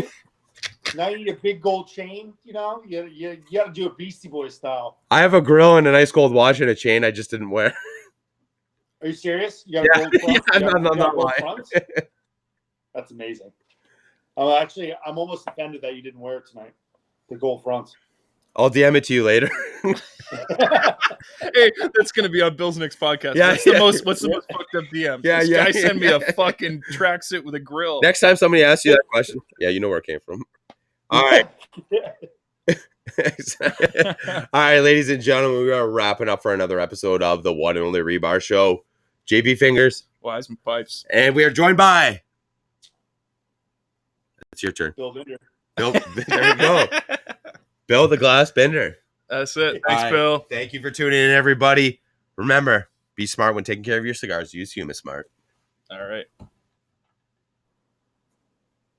tracksuit. Now you need a big gold chain. You got to do a Beastie Boy style. I have a grill and a nice gold watch and a chain I just didn't wear. Are you serious? You got a gold front? Yeah, You got- I'm you got not gold lying. fronts? That's amazing. I'm almost offended that you didn't wear it tonight. The gold fronts. I'll DM it to you later. Hey, that's gonna be on Bill's next podcast. Yeah, What's the yeah. most fucked up DM? Yeah, This yeah, guy sent me a yeah. fucking tracksuit with a grill. Next time somebody asks you that question, yeah, you know where it came from. All right. All right, ladies and gentlemen, we are wrapping up for another episode of the one and only Rebar Show. JP Fingers, Wiseman Pipes. and we are joined by. It's your turn. Bill Binder. Bill, there you go. Bill the Glass Bender. That's it. Thanks, All right. Bill. Thank you for tuning in, everybody. Remember, be smart when taking care of your cigars. Use Humus Smart. All right.